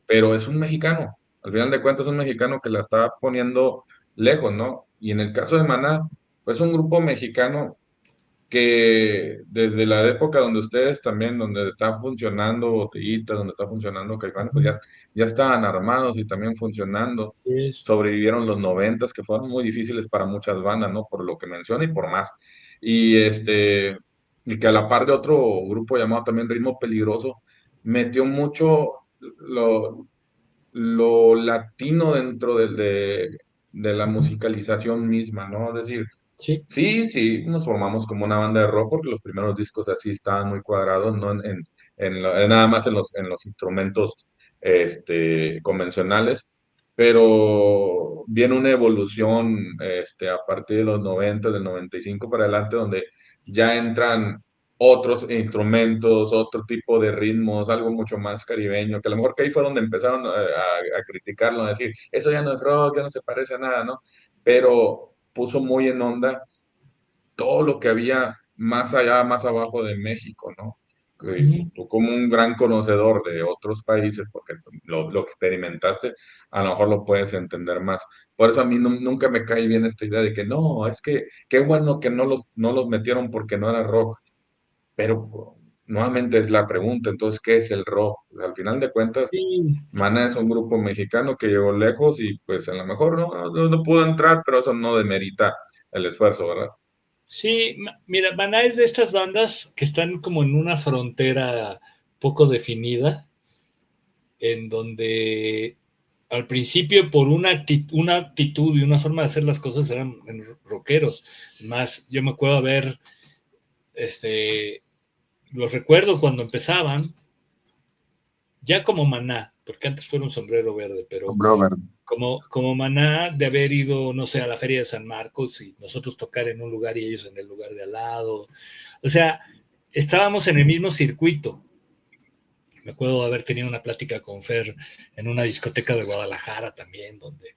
Pero es un mexicano, al final de cuentas es un mexicano que la está poniendo lejos, ¿no? Y en el caso de Maná, pues un grupo mexicano que desde la época donde ustedes también, donde está funcionando Botellita, donde está funcionando Caifanes, pues ya estaban armados y también funcionando. Es, Sobrevivieron los noventas, que fueron muy difíciles para muchas bandas, ¿no? Por lo que menciona y por más. Y y que a la par de otro grupo llamado también Ritmo Peligroso, metió mucho lo, lo latino dentro de la musicalización misma, ¿no? Es decir, sí, sí, sí, nos formamos como una banda de rock porque los primeros discos así estaban muy cuadrados, no nada más en los instrumentos convencionales, pero viene una evolución a partir de los 90, del 95 para adelante, donde ya entran otros instrumentos, otro tipo de ritmos, algo mucho más caribeño, que a lo mejor que ahí fue donde empezaron a criticarlo, a decir, eso ya no es rock, ya no se parece a nada, ¿no? Pero puso muy en onda todo lo que había más allá, más abajo de México, ¿no? Ujú. Tú como un gran conocedor de otros países, porque lo experimentaste, a lo mejor lo puedes entender más. Por eso a mí nunca me cae bien esta idea de que no, es que qué bueno que no los metieron porque no era rock. Pero nuevamente es la pregunta, entonces, ¿qué es el rock? Pues, al final de cuentas, Sí, Maná es un grupo mexicano que llegó lejos y pues a lo mejor no pudo entrar, pero eso no demerita el esfuerzo, ¿verdad? sí, mira, Maná es de estas bandas que están como en una frontera poco definida, en donde al principio por una actitud y una forma de hacer las cosas eran rockeros. Más, yo me acuerdo ver, los recuerdo cuando empezaban, ya como Maná, porque antes fueron Sombrero Verde, pero Robert. como Maná de haber ido, no sé, a la Feria de San Marcos y nosotros tocar en un lugar y ellos en el lugar de al lado. O sea, estábamos en el mismo circuito. Me acuerdo de haber tenido una plática con Fer en una discoteca de Guadalajara también, donde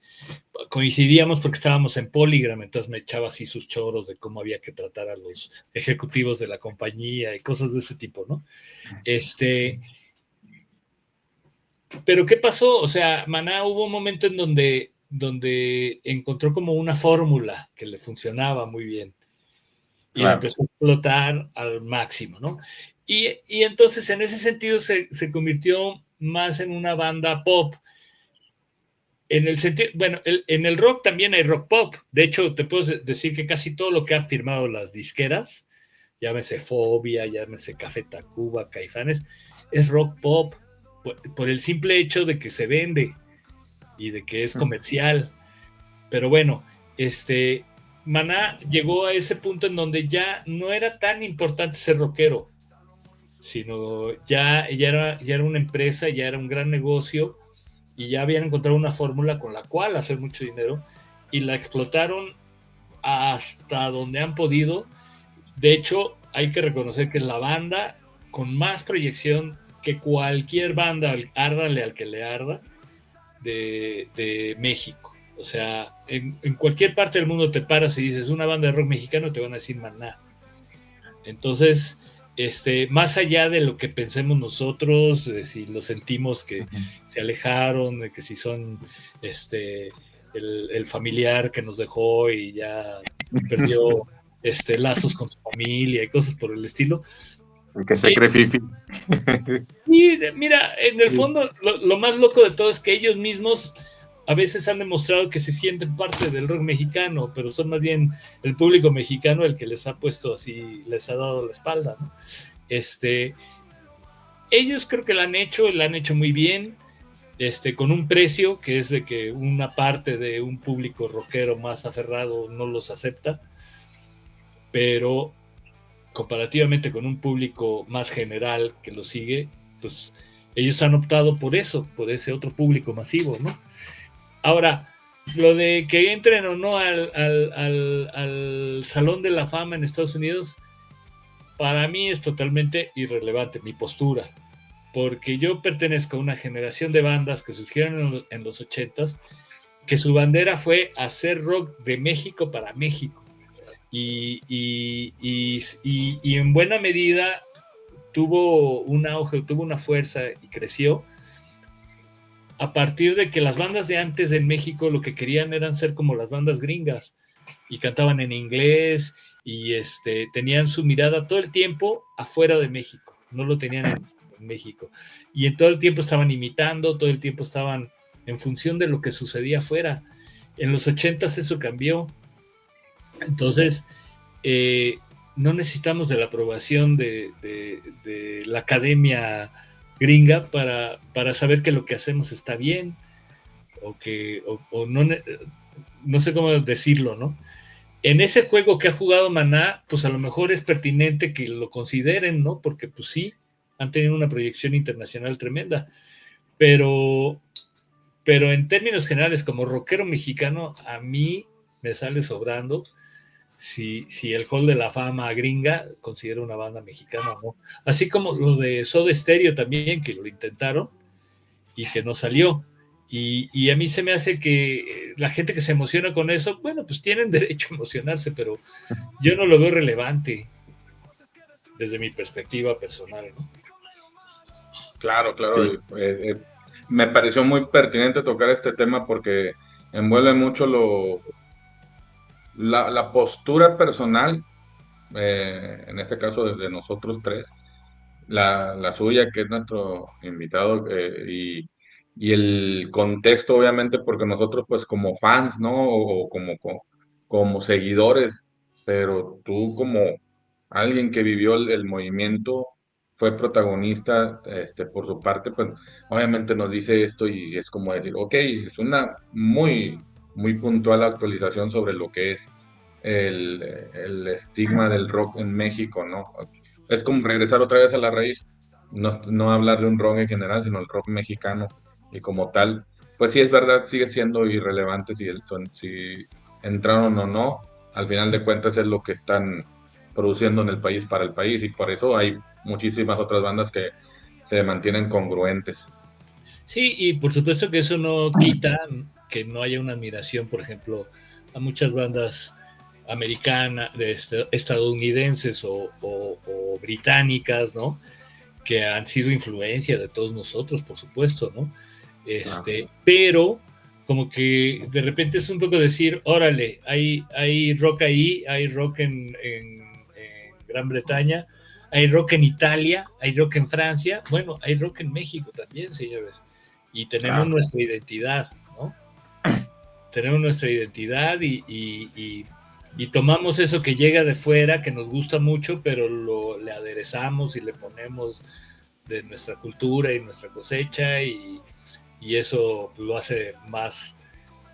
coincidíamos porque estábamos en Polygram, entonces me echaba así sus choros de cómo había que tratar a los ejecutivos de la compañía y cosas de ese tipo, ¿no? Pero ¿qué pasó? O sea, Maná hubo un momento en donde encontró como una fórmula que le funcionaba muy bien y la Claro. empezó a explotar al máximo, ¿no? Y entonces en ese sentido se convirtió más en una banda pop. En el sentido, bueno, en el rock también hay rock pop. De hecho, te puedo decir que casi todo lo que han firmado las disqueras, llámese Fobia, llámese Café Tacuba, Caifanes, es rock pop por el simple hecho de que se vende y de que es comercial. Pero bueno, Maná llegó a ese punto en donde ya no era tan importante ser rockero, sino ya era una empresa, ya era un gran negocio y ya habían encontrado una fórmula con la cual hacer mucho dinero y la explotaron hasta donde han podido. De hecho, hay que reconocer que es la banda con más proyección que cualquier banda, árdale al que le arda, de México. O sea, en cualquier parte del mundo te paras y dices una banda de rock mexicano, te van a decir Maná. Entonces, más allá de lo que pensemos nosotros, si lo sentimos que se alejaron, de que si son el familiar que nos dejó y ya perdió lazos con su familia y cosas por el estilo. El que se cree fifi. Y mira, en el fondo, lo más loco de todo es que ellos mismos a veces han demostrado que se sienten parte del rock mexicano, pero son más bien el público mexicano el que les ha puesto así, les ha dado la espalda, ¿no? Ellos creo que lo han hecho muy bien, con un precio que es de que una parte de un público rockero más aferrado no los acepta, pero comparativamente con un público más general que lo sigue, pues ellos han optado por eso, por ese otro público masivo, ¿no? Ahora, lo de que entren o no al Salón de la Fama en Estados Unidos, para mí es totalmente irrelevante mi postura, porque yo pertenezco a una generación de bandas que surgieron en los 80s, que su bandera fue hacer rock de México para México. Y en buena medida tuvo un auge, tuvo una fuerza y creció a partir de que las bandas de antes en México lo que querían eran ser como las bandas gringas y cantaban en inglés y tenían su mirada todo el tiempo afuera de México, no lo tenían en México. Y en todo el tiempo estaban imitando, todo el tiempo estaban en función de lo que sucedía afuera. En los 80s eso cambió. Entonces, no necesitamos de la aprobación de la academia gringa para saber que lo que hacemos está bien o no sé cómo decirlo, ¿no? En ese juego que ha jugado Maná, pues a lo mejor es pertinente que lo consideren, ¿no? Porque pues sí, han tenido una proyección internacional tremenda, pero en términos generales, como rockero mexicano, a mí me sale sobrando si el Hall de la Fama gringa considera una banda mexicana o no. Así como lo de Soda Stereo también, que lo intentaron y que no salió. Y a mí se me hace que la gente que se emociona con eso, bueno, pues tienen derecho a emocionarse, pero yo no lo veo relevante. desde mi perspectiva personal, ¿no? Claro, claro. Sí. Me pareció muy pertinente tocar este tema porque envuelve mucho la postura personal, en este caso de nosotros tres, la suya, que es nuestro invitado, y el contexto, obviamente, porque nosotros, pues, como fans, ¿no? O como seguidores, pero tú como alguien que vivió el movimiento, fue protagonista, por su parte, pues, obviamente nos dice esto y es como decir, ok, es una muy puntual actualización sobre lo que es el estigma del rock en México, ¿no? Es como regresar otra vez a la raíz, no hablar de un rock en general, sino el rock mexicano, y como tal, pues sí es verdad, sigue siendo irrelevante si entraron o no, al final de cuentas es lo que están produciendo en el país para el país, y por eso hay muchísimas otras bandas que se mantienen congruentes. Sí, y por supuesto que eso no quita que no haya una admiración, por ejemplo, a muchas bandas americanas, estadounidenses o británicas, ¿no? Que han sido influencia de todos nosotros, por supuesto, ¿no? Pero como que de repente es un poco decir, órale, hay rock ahí, hay rock en Gran Bretaña, hay rock en Italia, hay rock en Francia, bueno, hay rock en México también, señores, y tenemos nuestra identidad, ¿no? Tenemos nuestra identidad y tomamos eso que llega de fuera, que nos gusta mucho, pero le aderezamos y le ponemos de nuestra cultura y nuestra cosecha, y eso lo hace más,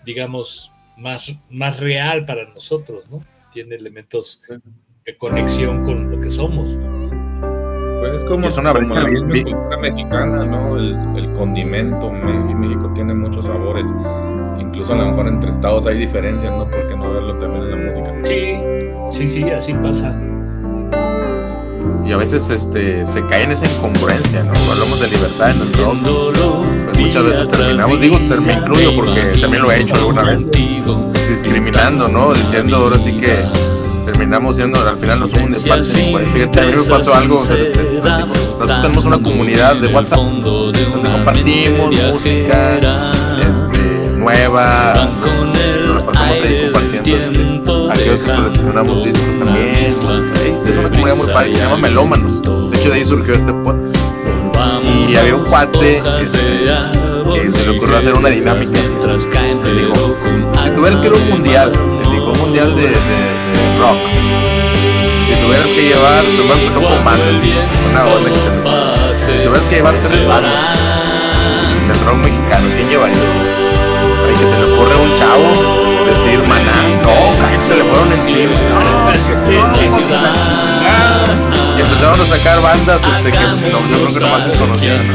digamos, más real para nosotros, ¿no? Tiene elementos de conexión con lo que somos. Pues es como la misma cultura mexicana, ¿no? El condimento. México tiene muchos sabores. Incluso a lo mejor entre estados hay diferencias, ¿no? ¿Por qué no verlo también en la música? Sí, así pasa. Y a veces se cae en esa incongruencia, ¿no? Hablamos de libertad en el rock, pues muchas veces terminamos, me incluyo porque también lo he hecho alguna vez, discriminando, ¿no? Diciendo, ahora sí que terminamos siendo, al final no somos de parte ni pues. Fíjate, a mí me pasó algo, nosotros tenemos una comunidad de WhatsApp donde compartimos música nueva, nos la pasamos ahí compartiendo aquellos que coleccionamos discos también, música. Es una comunidad muy padre que se llama Melómanos. De hecho, de ahí surgió este podcast. Y había un cuate que se le ocurrió hacer una dinámica. Le dijo, si tuvieras que ir a un mundial, un mundial de rock, si tuvieras que llevar, primero empezó con bandas, una onda que se metió. Si tuvieras que llevar 3 bandas del rock mexicano, ¿quién llevarías? Hay que se le ocurre a un chavo decir Maná, no, se le fueron encima, y empezaron a sacar bandas que yo creo que nomás se conocían, ¿no?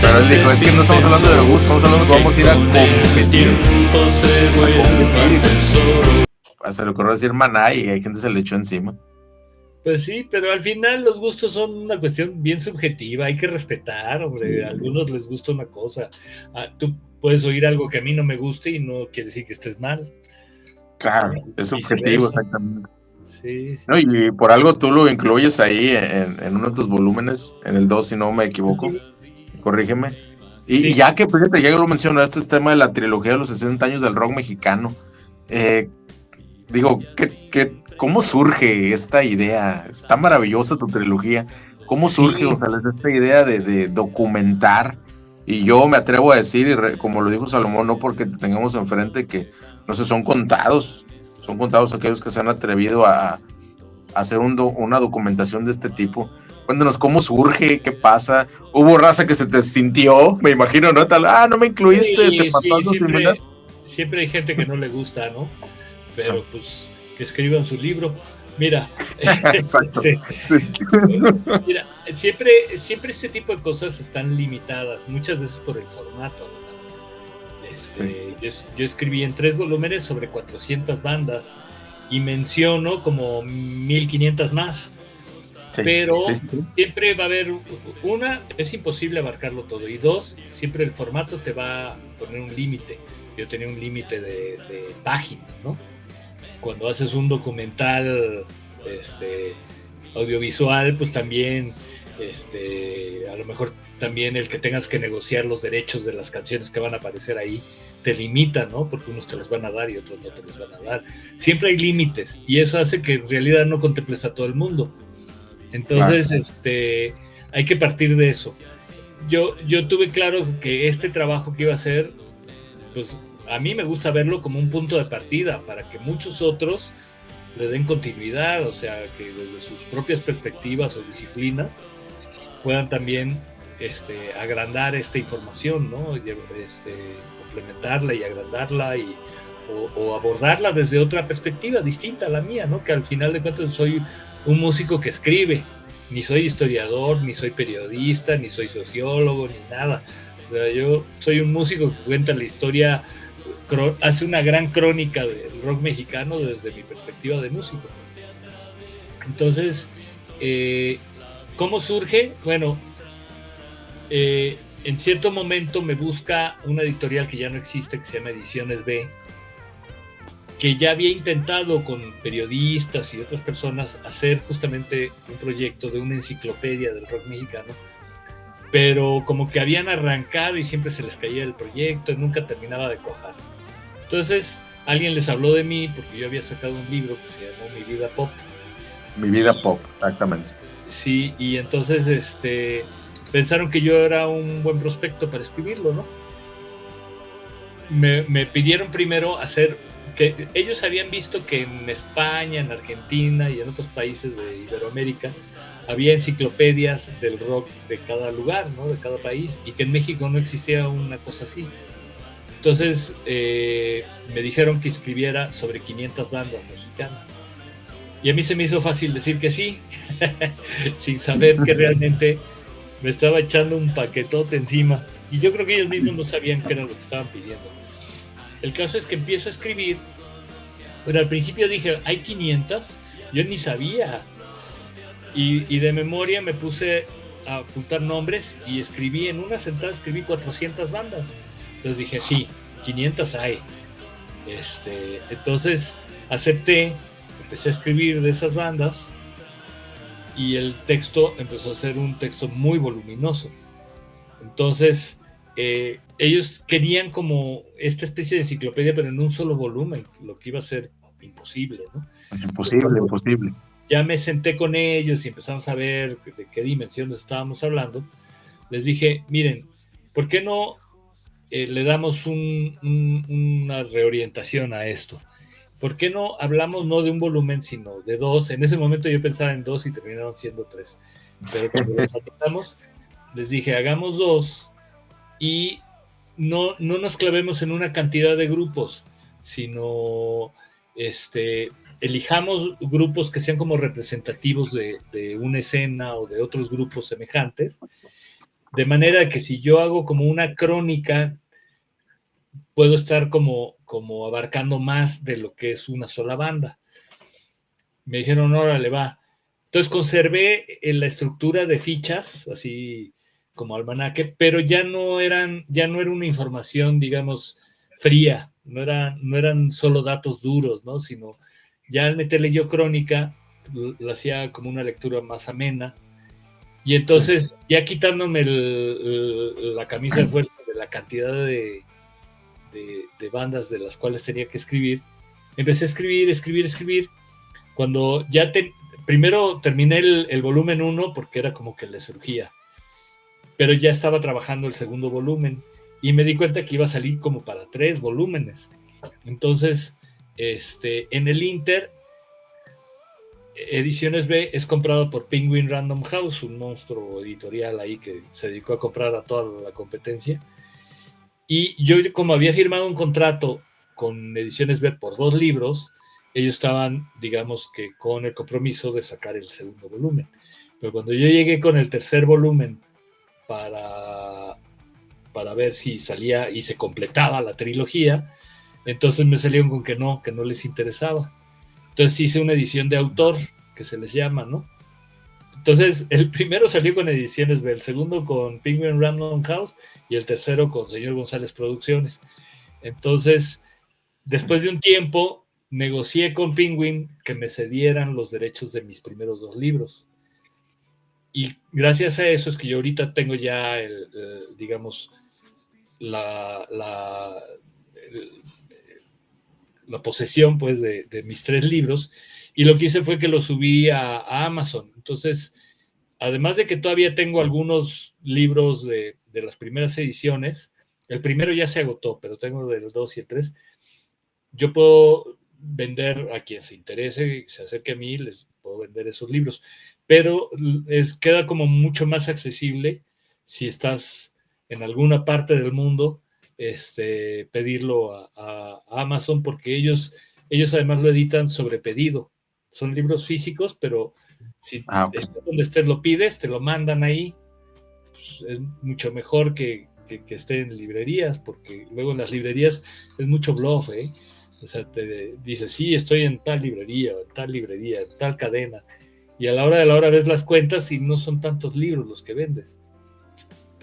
Pero él dijo, es que no estamos hablando de gusto, estamos hablando de que vamos a ir a competir. Se le ocurrió decir Maná y hay gente se le echó encima. Pues sí, pero al final los gustos son una cuestión bien subjetiva, hay que respetar, hombre. Sí. A algunos les gusta una cosa. Tú puedes oír algo que a mí no me guste y no quiere decir que estés mal. Claro, es subjetivo, exactamente. Sí. No, y por algo tú lo incluyes ahí en uno de tus volúmenes, en el 2, si no me equivoco. Sí. Corrígeme. Y ya que, fíjate, ya que lo mencionaste, este tema de la trilogía de los 60 años del rock mexicano. Digo, ¿cómo surge esta idea? Está maravillosa tu trilogía. ¿Cómo surge, esta idea de documentar? Y yo me atrevo a decir, como lo dijo Salomón, no porque te tengamos enfrente, que no sé, son contados aquellos que se han atrevido a hacer una documentación de este tipo. Cuéntanos cómo surge, qué pasa. Hubo raza que se te sintió, me imagino, ¿no? No me incluiste, te pasó siempre hay gente que no le gusta, ¿no? Pero pues que escriban su libro. Mira, exacto. Mira, siempre este tipo de cosas están limitadas, muchas veces por el formato, además. Yo escribí en 3 volúmenes sobre 400 bandas y menciono como 1500 más. Pero siempre va a haber es imposible abarcarlo todo, y 2, siempre el formato te va a poner un límite. Yo tenía un límite de páginas, ¿no? Cuando haces un documental audiovisual, pues también, a lo mejor también el que tengas que negociar los derechos de las canciones que van a aparecer ahí te limita, ¿no? Porque unos te los van a dar y otros no te los van a dar. Siempre hay límites y eso hace que en realidad no contemples a todo el mundo. Entonces, hay que partir de eso. Yo tuve claro que este trabajo que iba a hacer, pues a mí me gusta verlo como un punto de partida para que muchos otros le den continuidad, o sea, que desde sus propias perspectivas o disciplinas puedan también agrandar esta información, ¿no? Complementarla y agrandarla o abordarla desde otra perspectiva distinta a la mía, ¿no? Que al final de cuentas soy un músico que escribe, ni soy historiador, ni soy periodista, ni soy sociólogo, ni nada. O sea, yo soy un músico que cuenta la historia, hace una gran crónica del rock mexicano desde mi perspectiva de músico. Entonces, ¿cómo surge? Bueno, en cierto momento me busca una editorial que ya no existe, que se llama Ediciones B, que ya había intentado con periodistas y otras personas hacer justamente un proyecto de una enciclopedia del rock mexicano, pero como que habían arrancado y siempre se les caía el proyecto y nunca terminaba de cuajar. Entonces alguien les habló de mí porque yo había sacado un libro que se llamó Mi Vida Pop. Mi Vida Pop, exactamente. Sí, y entonces pensaron que yo era un buen prospecto para escribirlo, ¿no? Me pidieron primero hacer, que ellos habían visto que en España, en Argentina y en otros países de Iberoamérica había enciclopedias del rock de cada lugar, ¿no? De cada país, y que en México no existía una cosa así. Entonces me dijeron que escribiera sobre 500 bandas mexicanas. Y a mí se me hizo fácil decir que sí, sin saber que realmente me estaba echando un paquetote encima. Y yo creo que ellos mismos no sabían qué era lo que estaban pidiendo. El caso es que empiezo a escribir, pero al principio dije, hay 500, yo ni sabía. Y de memoria me puse a apuntar nombres y escribí, en una sentada escribí 400 bandas. Entonces dije, sí, 500 hay. Entonces acepté, empecé a escribir de esas bandas y el texto empezó a ser un texto muy voluminoso. Entonces ellos querían como esta especie de enciclopedia, pero en un solo volumen, lo que iba a ser imposible, ¿no? Imposible. Ya me senté con ellos y empezamos a ver de qué dimensiones estábamos hablando. Les dije, miren, ¿por qué no le damos una reorientación a esto? ¿Por qué no hablamos no de un volumen, sino de 2? En ese momento yo pensaba en 2 y terminaron siendo 3. Pero cuando los tratamos, les dije, hagamos 2 y no nos clavemos en una cantidad de grupos, sino elijamos grupos que sean como representativos de una escena o de otros grupos semejantes, de manera que si yo hago como una crónica, puedo estar como abarcando más de lo que es una sola banda. Me dijeron, órale, va. Entonces conservé la estructura de fichas, así como almanaque, pero ya no era una información, digamos, fría, no eran solo datos duros, ¿no? Sino ya al meterle yo crónica, lo hacía como una lectura más amena. Y entonces, sí, ya quitándome la camisa de fuerza de la cantidad de bandas de las cuales tenía que escribir, empecé a escribir. Cuando ya primero terminé el volumen 1 porque era como que le surgía, pero ya estaba trabajando el segundo volumen y me di cuenta que iba a salir como para 3 volúmenes. Entonces, en el Inter, Ediciones B es comprado por Penguin Random House, un monstruo editorial ahí que se dedicó a comprar a toda la competencia. Y yo, como había firmado un contrato con Ediciones B por 2 libros, ellos estaban, digamos que con el compromiso de sacar el segundo volumen. Pero cuando yo llegué con el tercer volumen para ver si salía y se completaba la trilogía, entonces me salieron con que no les interesaba. Entonces hice una edición de autor, que se les llama, ¿no? Entonces el primero salió con Ediciones B, el segundo con Penguin Random House y el tercero con Señor González Producciones. Entonces, después de un tiempo, negocié con Penguin que me cedieran los derechos de mis primeros 2 libros. Y gracias a eso es que yo ahorita tengo ya, digamos, la posesión, pues, de mis 3 libros. Y lo que hice fue que los subí a Amazon. Entonces, además de que todavía tengo algunos libros de las primeras ediciones, el primero ya se agotó, pero tengo del 2 y el 3, yo puedo vender a quien se interese, se acerque a mí, les puedo vender esos libros, pero queda como mucho más accesible si estás en alguna parte del mundo, pedirlo a Amazon, porque ellos además lo editan sobre pedido. Son libros físicos, pero si estés donde estés lo pides, te lo mandan ahí. Pues es mucho mejor que esté en librerías, porque luego en las librerías es mucho bluff, ¿eh? O sea, te dice, sí, estoy en tal librería, en tal cadena, y a la hora de la hora ves las cuentas y no son tantos libros los que vendes.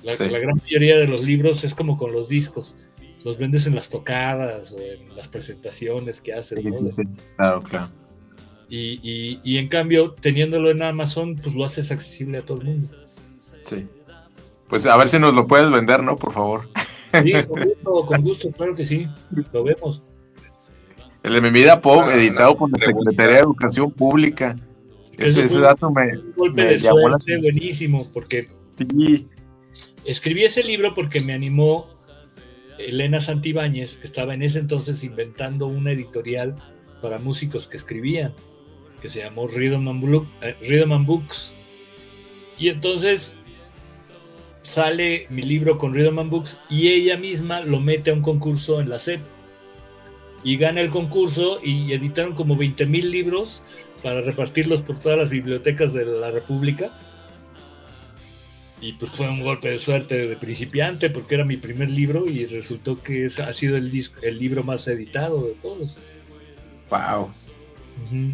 La gran mayoría de los libros es como con los discos, los vendes en las tocadas o en las presentaciones que haces, ¿no? Sí, claro. Y en cambio, teniéndolo en Amazon, pues lo haces accesible a todo el mundo. Sí. Pues a ver si nos lo puedes vender, ¿no? Por favor. Sí, con gusto, claro que sí, lo vemos. El de Mi Vida Pop, editado por la Secretaría de Educación Pública. Ese dato un golpe de suerte buenísimo, porque sí. Escribí ese libro porque me animó Elena Santibáñez, que estaba en ese entonces inventando una editorial para músicos que escribían, que se llamó Rhythm and Books. Y entonces sale mi libro con Rhythm and Books y ella misma lo mete a un concurso en la SEP. Y gana el concurso y editaron como 20,000 libros para repartirlos por todas las bibliotecas de la República. Y pues fue un golpe de suerte de principiante porque era mi primer libro y resultó que ha sido el libro más editado de todos. Wow. Uh-huh.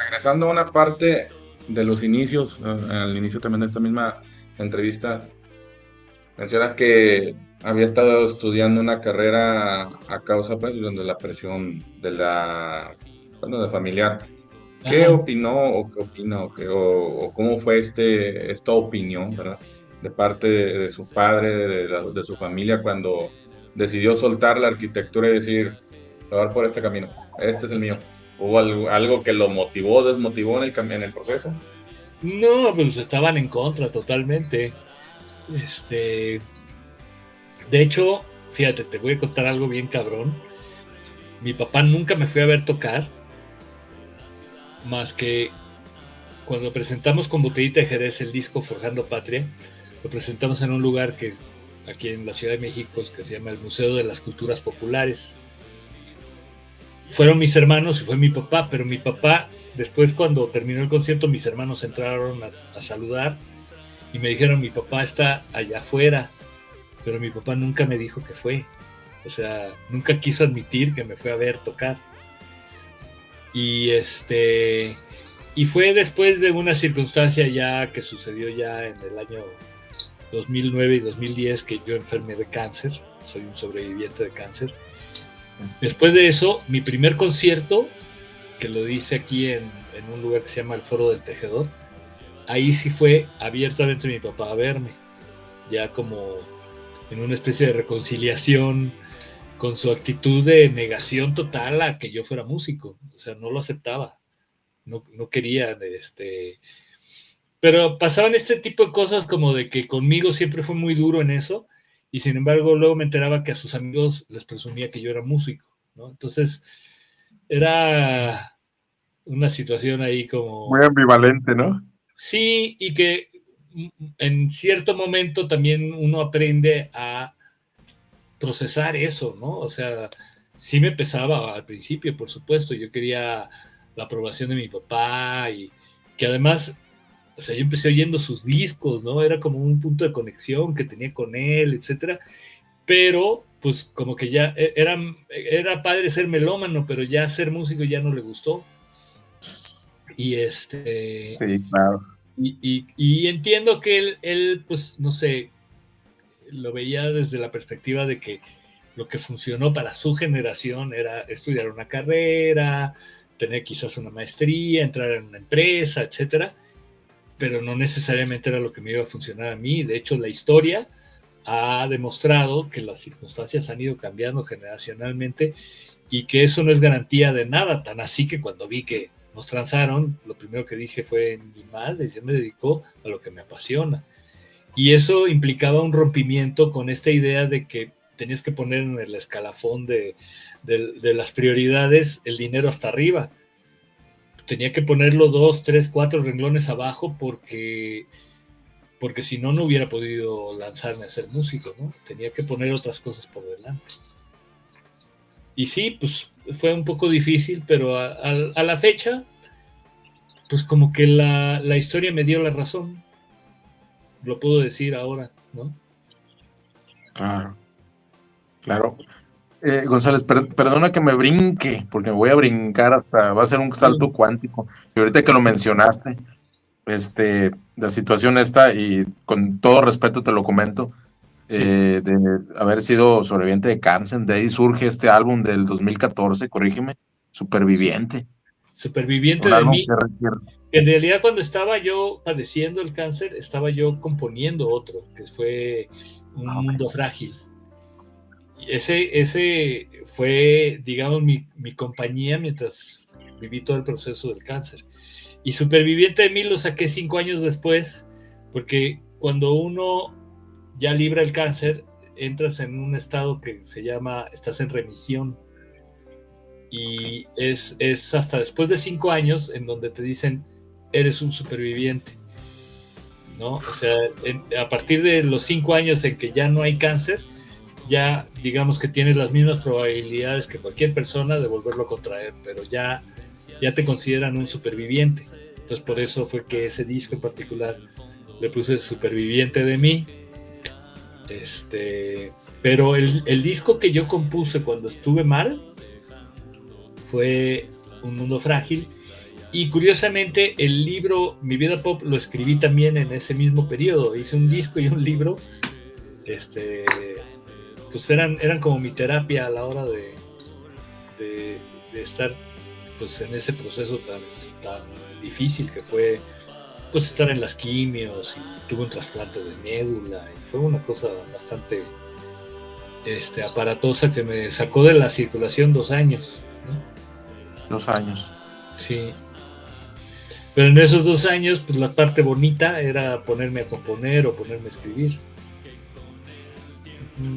Regresando a una parte de los inicios, al inicio también de esta misma entrevista, mencionas que había estado estudiando una carrera a causa, pues, de la presión de familiar. ¿Qué opinó o qué opina o cómo fue esta opinión, ¿verdad? De parte de su padre, de su familia, cuando decidió soltar la arquitectura y decir, voy a dar por este camino, este es el mío? ¿Hubo algo que lo motivó, desmotivó en el proceso? No, pues estaban en contra totalmente. De hecho, fíjate, te voy a contar algo bien cabrón. Mi papá nunca me fue a ver tocar, más que cuando presentamos con Botellita de Jerez el disco Forjando Patria, lo presentamos en un lugar que aquí en la Ciudad de México que se llama el Museo de las Culturas Populares. Fueron mis hermanos y fue mi papá, pero mi papá, después cuando terminó el concierto, mis hermanos entraron a saludar y me dijeron, mi papá está allá afuera, pero mi papá nunca me dijo que fue. O sea, nunca quiso admitir que me fue a ver tocar. Y fue después de una circunstancia ya que sucedió ya en el año 2009 y 2010 que yo enfermé de cáncer, soy un sobreviviente de cáncer. Después de eso, mi primer concierto, que lo hice aquí en un lugar que se llama el Foro del Tejedor, ahí sí fue abiertamente mi papá a verme, ya como en una especie de reconciliación con su actitud de negación total a que yo fuera músico. O sea, no lo aceptaba, no quería, pero pasaban este tipo de cosas como de que conmigo siempre fue muy duro en eso, y sin embargo luego me enteraba que a sus amigos les presumía que yo era músico, ¿no? Entonces era una situación ahí como... muy ambivalente, ¿no? Sí, y que en cierto momento también uno aprende a procesar eso, ¿no? O sea, sí me pesaba al principio, por supuesto, yo quería la aprobación de mi papá y que además, o sea, yo empecé oyendo sus discos, ¿no? Era como un punto de conexión que tenía con él, etcétera, pero pues como que ya era padre ser melómano, pero ya ser músico ya no le gustó. Y sí, claro. Y entiendo que él, pues, no sé, lo veía desde la perspectiva de que lo que funcionó para su generación era estudiar una carrera, tener quizás una maestría, entrar en una empresa, etcétera, pero no necesariamente era lo que me iba a funcionar a mí. De hecho, la historia ha demostrado que las circunstancias han ido cambiando generacionalmente y que eso no es garantía de nada, tan así que cuando vi que nos transaron, lo primero que dije fue, ni madre, yo me dedico a lo que me apasiona. Y eso implicaba un rompimiento con esta idea de que tenías que poner en el escalafón de las prioridades el dinero hasta arriba. Tenía que ponerlo 2, 3, 4 renglones abajo porque si no, no hubiera podido lanzarme a ser músico, ¿no? Tenía que poner otras cosas por delante. Y sí, pues fue un poco difícil, pero a la fecha, pues como que la historia me dio la razón. Lo puedo decir ahora, ¿no? Claro. González, perdona que me brinque, porque me voy a brincar va a ser un salto cuántico. Y ahorita que lo mencionaste, la situación esta, y con todo respeto te lo comento, sí, de haber sido sobreviviente de cáncer, de ahí surge este álbum del 2014, corrígeme, Superviviente. Superviviente de mí. En realidad, cuando estaba yo padeciendo el cáncer, estaba yo componiendo otro, que fue Un Mundo Frágil. Ese fue, digamos, mi compañía mientras viví todo el proceso del cáncer. Y Superviviente de mí lo saqué 5 años después, porque cuando uno ya libra el cáncer, entras en un estado que se llama, estás en remisión. Y es hasta después de 5 años en donde te dicen, eres un superviviente, ¿no? O sea, a partir de los 5 años en que ya no hay cáncer, ya digamos que tienes las mismas probabilidades que cualquier persona de volverlo a contraer, pero ya te consideran un superviviente. Entonces por eso fue que ese disco en particular le puse Superviviente de mí. Pero el disco que yo compuse cuando estuve mal fue Un Mundo Frágil. Y curiosamente el libro Mi Vida Pop lo escribí también en ese mismo periodo. Hice un disco y un libro. Pues eran como mi terapia a la hora de estar pues en ese proceso tan difícil que fue pues estar en las quimios, y tuve un trasplante de médula y fue una cosa bastante aparatosa que me sacó de la circulación 2 años, ¿no? 2 años. Sí. Pero en esos 2 años, pues la parte bonita era ponerme a componer o ponerme a escribir.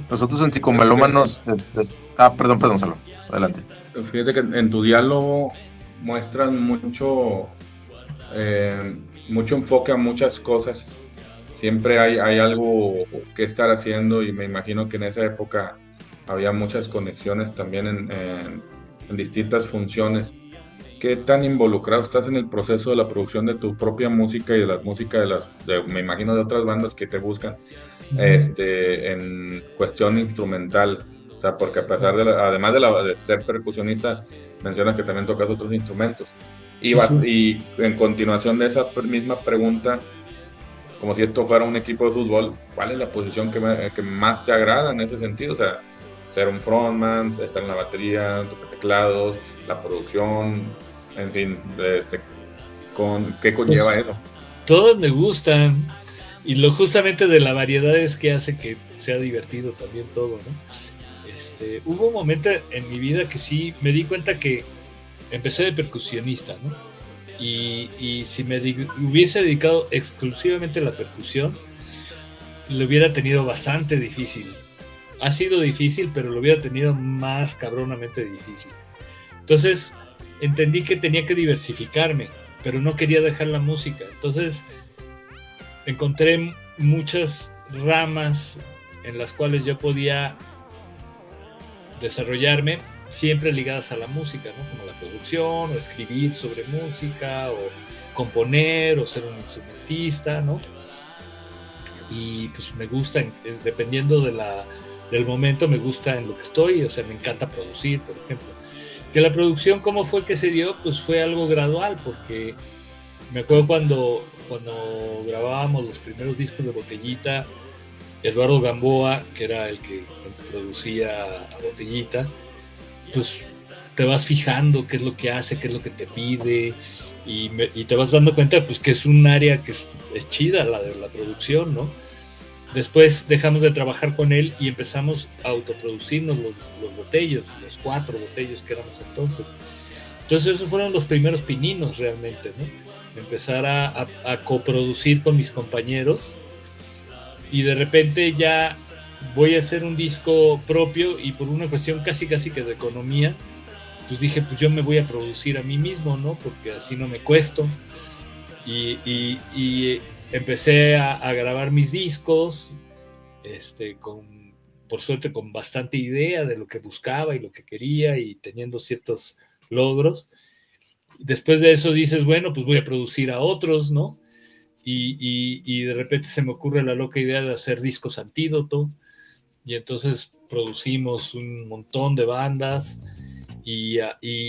Nosotros en Psicomelómanos, perdón, Salvo, adelante. Fíjate que en tu diálogo muestran mucho enfoque a muchas cosas. Siempre hay algo que estar haciendo, y me imagino que en esa época había muchas conexiones también en distintas funciones. ¿Qué tan involucrado estás en el proceso de la producción de tu propia música y de la música me imagino de otras bandas que te buscan en cuestión instrumental? O sea, porque a pesar además de ser percusionista, mencionas que también tocas otros instrumentos. Y en continuación de esa misma pregunta, como si esto fuera un equipo de fútbol, ¿cuál es la posición que más te agrada en ese sentido? O sea, ser un frontman, estar en la batería, tocar teclados, la producción, en fin, ¿qué conlleva eso? Todos me gustan, y lo justamente de la variedad es que hace que sea divertido también todo, ¿no? Hubo un momento en mi vida que sí me di cuenta que empecé de percusionista, ¿no? Y si me hubiese dedicado exclusivamente a la percusión, lo hubiera tenido bastante difícil. Ha sido difícil, pero lo hubiera tenido más cabronamente difícil. Entonces entendí que tenía que diversificarme, pero no quería dejar la música. Entonces encontré muchas ramas en las cuales yo podía desarrollarme, siempre ligadas a la música, ¿no? Como la producción, o escribir sobre música, o componer, o ser un instrumentista, ¿no? Y pues me gusta, dependiendo del momento, me gusta en lo que estoy. O sea, me encanta producir, por ejemplo. Que la producción, ¿cómo fue que se dio? Pues fue algo gradual, porque me acuerdo cuando grabábamos los primeros discos de Botellita, Eduardo Gamboa, que era el que producía a Botellita, pues te vas fijando qué es lo que hace, qué es lo que te pide, y te vas dando cuenta pues que es un área que es chida, la de la producción, ¿no? Después dejamos de trabajar con él y empezamos a autoproducirnos los botellos, los 4 botellos que éramos entonces. Entonces esos fueron los primeros pininos realmente, ¿no? Empezar a coproducir con mis compañeros, y de repente ya voy a hacer un disco propio, y por una cuestión casi que de economía, pues dije, pues yo me voy a producir a mí mismo, ¿no? Porque así no me cuesto. Y empecé a grabar mis discos, por suerte con bastante idea de lo que buscaba y lo que quería, y teniendo ciertos logros. Después de eso dices, bueno, pues voy a producir a otros, ¿no? Y de repente se me ocurre la loca idea de hacer discos Antídoto, y entonces producimos un montón de bandas, y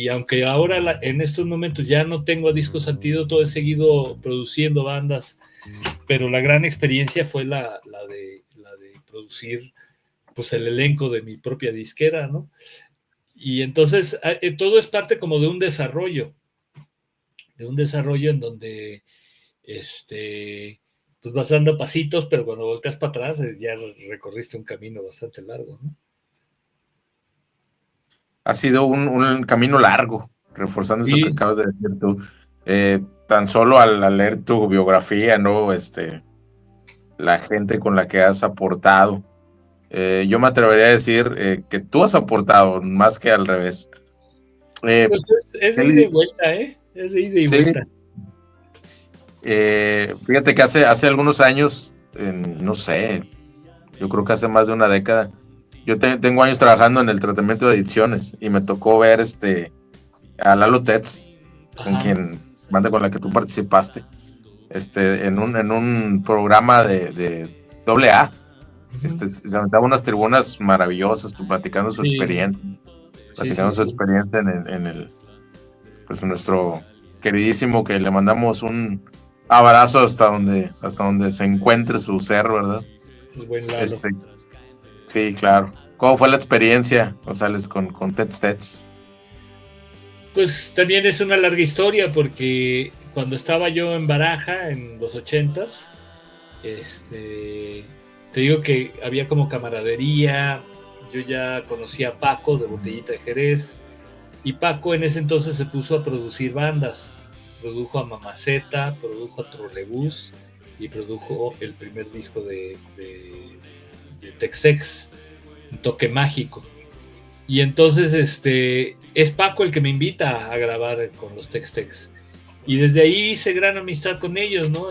aunque ahora en estos momentos ya no tengo discos Antídoto, he seguido produciendo bandas, pero la gran experiencia fue la de producir pues el elenco de mi propia disquera, ¿no? Y entonces todo es parte como de un desarrollo en donde pues vas dando pasitos, pero cuando volteas para atrás ya recorriste un camino bastante largo, ¿no? Ha sido un camino largo, reforzando eso que Sí. acabas de decir tú. Tan solo al leer tu biografía, ¿no? La gente con la que has aportado. Yo me atrevería a decir que tú has aportado más que al revés. Pues es de ida y vuelta, ¿eh? Es de ida y sí, vuelta. Fíjate que hace algunos años, no sé, yo creo que hace más de una década, yo tengo años trabajando en el tratamiento de adicciones y me tocó ver a Lalo Tets, con banda con la que tú participaste, en un programa de AA. Se aventaban unas tribunas maravillosas, platicando su experiencia, su experiencia pues en nuestro queridísimo, que le mandamos un abrazo hasta donde se encuentre su ser, ¿verdad? El buen Lalo. Sí, claro. ¿Cómo fue la experiencia, González, con Tets? Pues también es una larga historia, porque cuando estaba yo en Baraja en los 80s, te digo que había como camaradería. Yo ya conocía a Paco de Botellita de Jerez, y Paco en ese entonces se puso a producir bandas. Produjo a Mamaceta, produjo a Trolebús, y produjo el primer disco de Tex-Tex, Un Toque Mágico. Y entonces es Paco el que me invita a grabar con los Tex-Tex. Y desde ahí hice gran amistad con ellos, ¿no?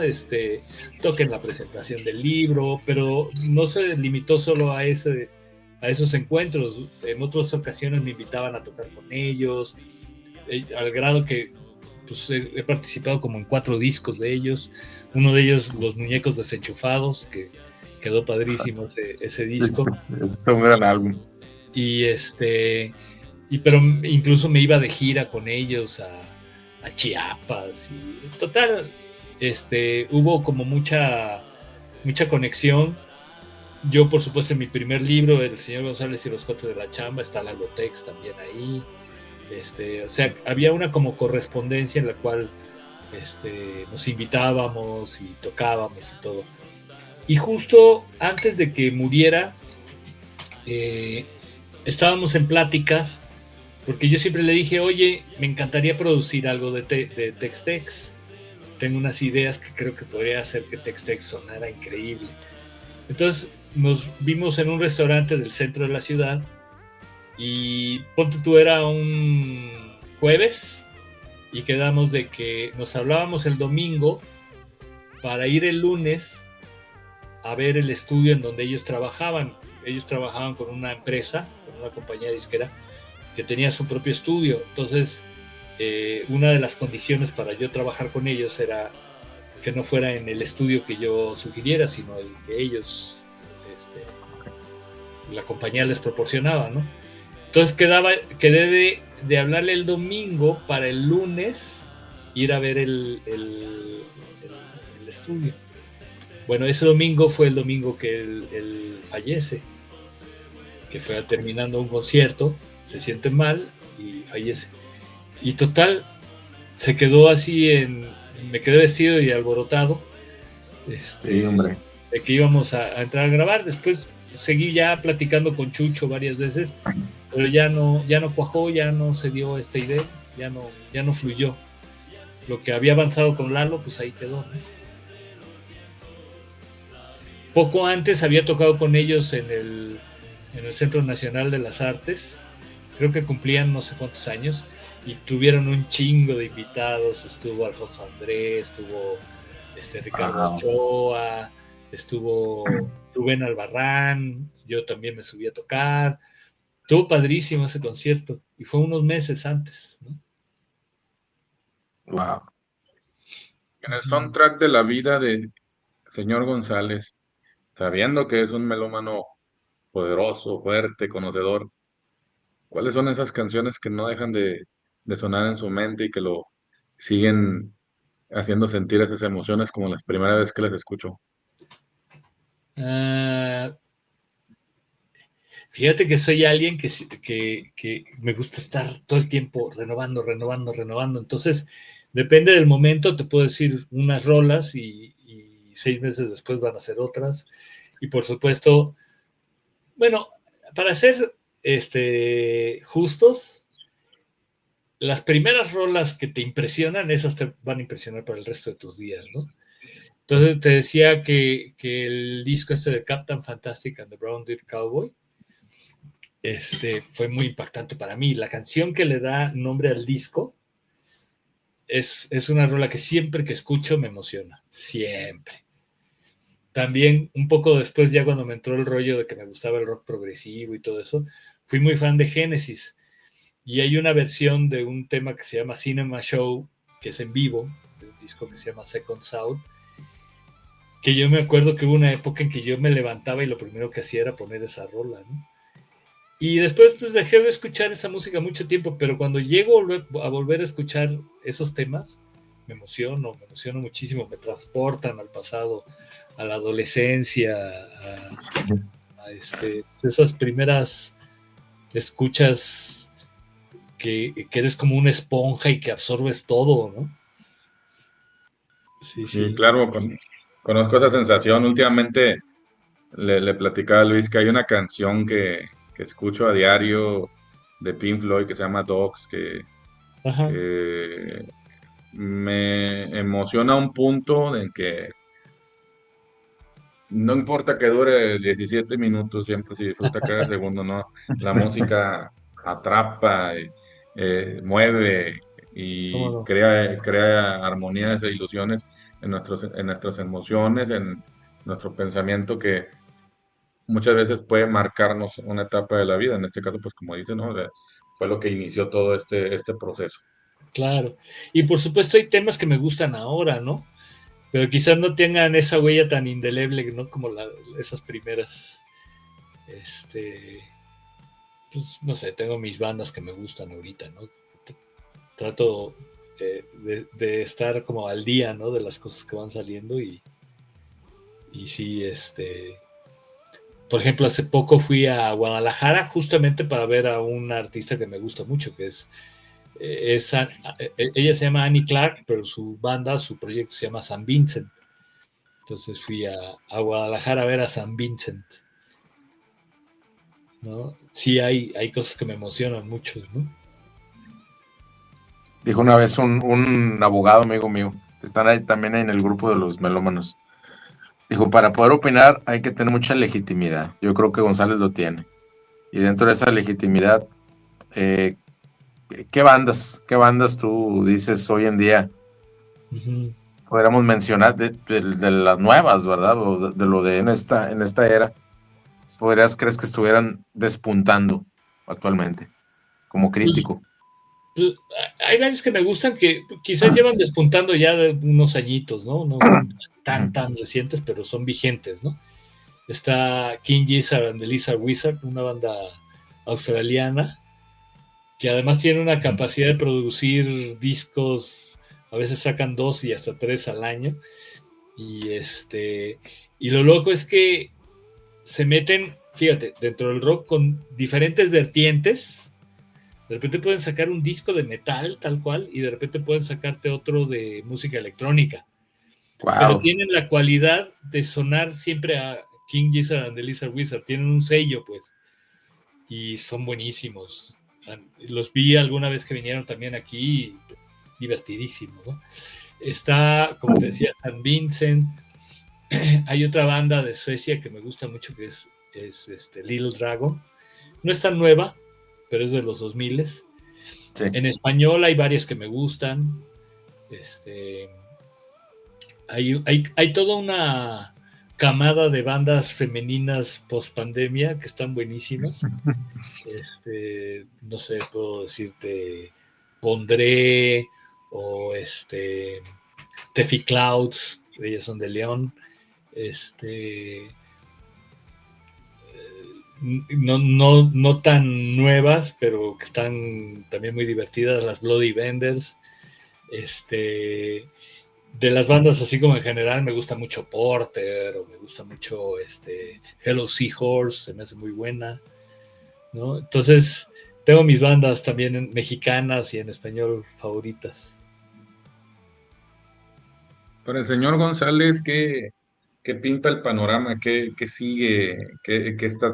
Toqué en la presentación del libro, pero no se limitó solo a esos encuentros. En otras ocasiones me invitaban a tocar con ellos, al grado que pues, he participado como en 4 discos de ellos. Uno de ellos, Los Muñecos Desenchufados, que quedó padrísimo ese disco. Es un gran álbum. Pero incluso me iba de gira con ellos a Chiapas, y total, hubo como mucha conexión. Yo, por supuesto, en mi primer libro, El Señor González y los Cuatro de la Chamba, está la Lotex también ahí. O sea, había una como correspondencia en la cual nos invitábamos y tocábamos y todo. Y justo antes de que muriera, estábamos en pláticas, porque yo siempre le dije, oye, me encantaría producir algo de Tex-Tex. Tengo unas ideas que creo que podría hacer que Tex-Tex sonara increíble. Entonces nos vimos en un restaurante del centro de la ciudad, y ponte tú, era un jueves, y quedamos de que nos hablábamos el domingo para ir el lunes a ver el estudio en donde ellos trabajaban. Ellos trabajaban con una empresa, con una compañía disquera, que tenía su propio estudio. Entonces, una de las condiciones para yo trabajar con ellos era que no fuera en el estudio que yo sugiriera, sino el que ellos, la compañía les proporcionaba, ¿no? Entonces quedé de hablarle el domingo para el lunes ir a ver el estudio. Bueno, ese domingo fue el domingo que él fallece, que fue terminando un concierto, se siente mal y fallece. Y total, se quedó así me quedé vestido y alborotado, Sí, hombre. de que íbamos a entrar a grabar. Después seguí ya platicando con Chucho varias veces, pero ya no cuajó, ya no se dio esta idea, ya no fluyó. Lo que había avanzado con Lalo, pues ahí quedó, ¿no? Poco antes había tocado con ellos en el Centro Nacional de las Artes, creo que cumplían no sé cuántos años, y tuvieron un chingo de invitados. Estuvo Alfonso Andrés, estuvo Ricardo Ochoa, estuvo Rubén Albarrán, yo también me subí a tocar. Estuvo padrísimo ese concierto, y fue unos meses antes, ¿no? Wow. En el soundtrack de la vida de señor González, sabiendo que es un melómano poderoso, fuerte, conocedor, ¿cuáles son esas canciones que no dejan de sonar en su mente y que lo siguen haciendo sentir esas emociones como la primera vez que las escucho? Fíjate que soy alguien que me gusta estar todo el tiempo renovando. Entonces, depende del momento, te puedo decir unas rolas y 6 meses después van a ser otras. Y por supuesto, bueno, para ser justos, las primeras rolas que te impresionan, esas te van a impresionar para el resto de tus días, ¿no? Entonces te decía que el disco de Captain Fantastic and the Brown Deer Cowboy fue muy impactante para mí. La canción que le da nombre al disco es una rola que siempre que escucho me emociona, siempre. También un poco después, ya cuando me entró el rollo de que me gustaba el rock progresivo y todo eso, fui muy fan de Genesis, y hay una versión de un tema que se llama Cinema Show, que es en vivo, de un disco que se llama Second Sound, que yo me acuerdo que hubo una época en que yo me levantaba y lo primero que hacía era poner esa rola, ¿no? Y después pues dejé de escuchar esa música mucho tiempo, pero cuando llego a volver a escuchar esos temas, me emociono muchísimo, me transportan al pasado, a la adolescencia, a esas primeras escuchas que eres como una esponja y que absorbes todo, ¿no? Sí, claro, conozco esa sensación. Últimamente le platicaba a Luis que hay una canción que escucho a diario de Pink Floyd que se llama Dogs, que me emociona a un punto en que no importa que dure 17 minutos, siempre se disfruta cada segundo, ¿no? La música atrapa, mueve y No? crea armonías e ilusiones en nuestras emociones, en nuestro pensamiento, que muchas veces puede marcarnos una etapa de la vida. En este caso, pues como dice, ¿no? Fue lo que inició todo este proceso. Claro. Y por supuesto hay temas que me gustan ahora, ¿no? Pero quizás no tengan esa huella tan indeleble, ¿no? Como esas primeras. Pues no sé, tengo mis bandas que me gustan ahorita, ¿no? Trato de estar como al día, ¿no? De las cosas que van saliendo y sí, por ejemplo, hace poco fui a Guadalajara justamente para ver a una artista que me gusta mucho, que ella se llama Annie Clark, pero su proyecto se llama San Vincent. Entonces fui a Guadalajara a ver a San Vincent, ¿no? Sí, hay cosas que me emocionan mucho, ¿no? Dijo una vez un abogado amigo mío, que están ahí también en el grupo de los melómanos. Dijo, para poder opinar hay que tener mucha legitimidad. Yo creo que González lo tiene. Y dentro de esa legitimidad, ¿qué bandas tú dices hoy en día? Uh-huh. Podríamos mencionar de las nuevas, ¿verdad? O de lo de en esta era. ¿Crees que estuvieran despuntando actualmente como crítico? Pues, hay varios que me gustan que quizás llevan despuntando ya de unos añitos, ¿no? No son tan recientes, pero son vigentes, ¿no? Está King Gizzard and the Lizard Wizard, una banda australiana que además tiene una capacidad de producir discos, a veces sacan 2 y hasta 3 al año, Y lo loco es que se meten, fíjate, dentro del rock con diferentes vertientes. De repente pueden sacar un disco de metal tal cual y de repente pueden sacarte otro de música electrónica. Pero Wow. tienen la cualidad de sonar siempre a King Gizzard and the Lizard Wizard. Tienen un sello, pues. Y son buenísimos. Los vi alguna vez que vinieron también aquí, divertidísimos, ¿no? Está, como te decía, San Vincent. Hay otra banda de Suecia que me gusta mucho que es Little Dragon. No es tan nueva, pero es de los 2000. Sí. En español hay varias que me gustan. Hay toda una camada de bandas femeninas post pandemia que están buenísimas. No sé, puedo decirte Pondré o Tefi Clouds, ellas son de León. No tan nuevas, pero que están también muy divertidas, las Bloody Benders. De las bandas así como en general me gusta mucho Porter, o me gusta mucho Hello Seahorse, se me hace muy buena, ¿no? Entonces tengo mis bandas también mexicanas y en español favoritas. Para el señor González, ¿qué pinta el panorama? ¿Qué sigue? ¿Qué está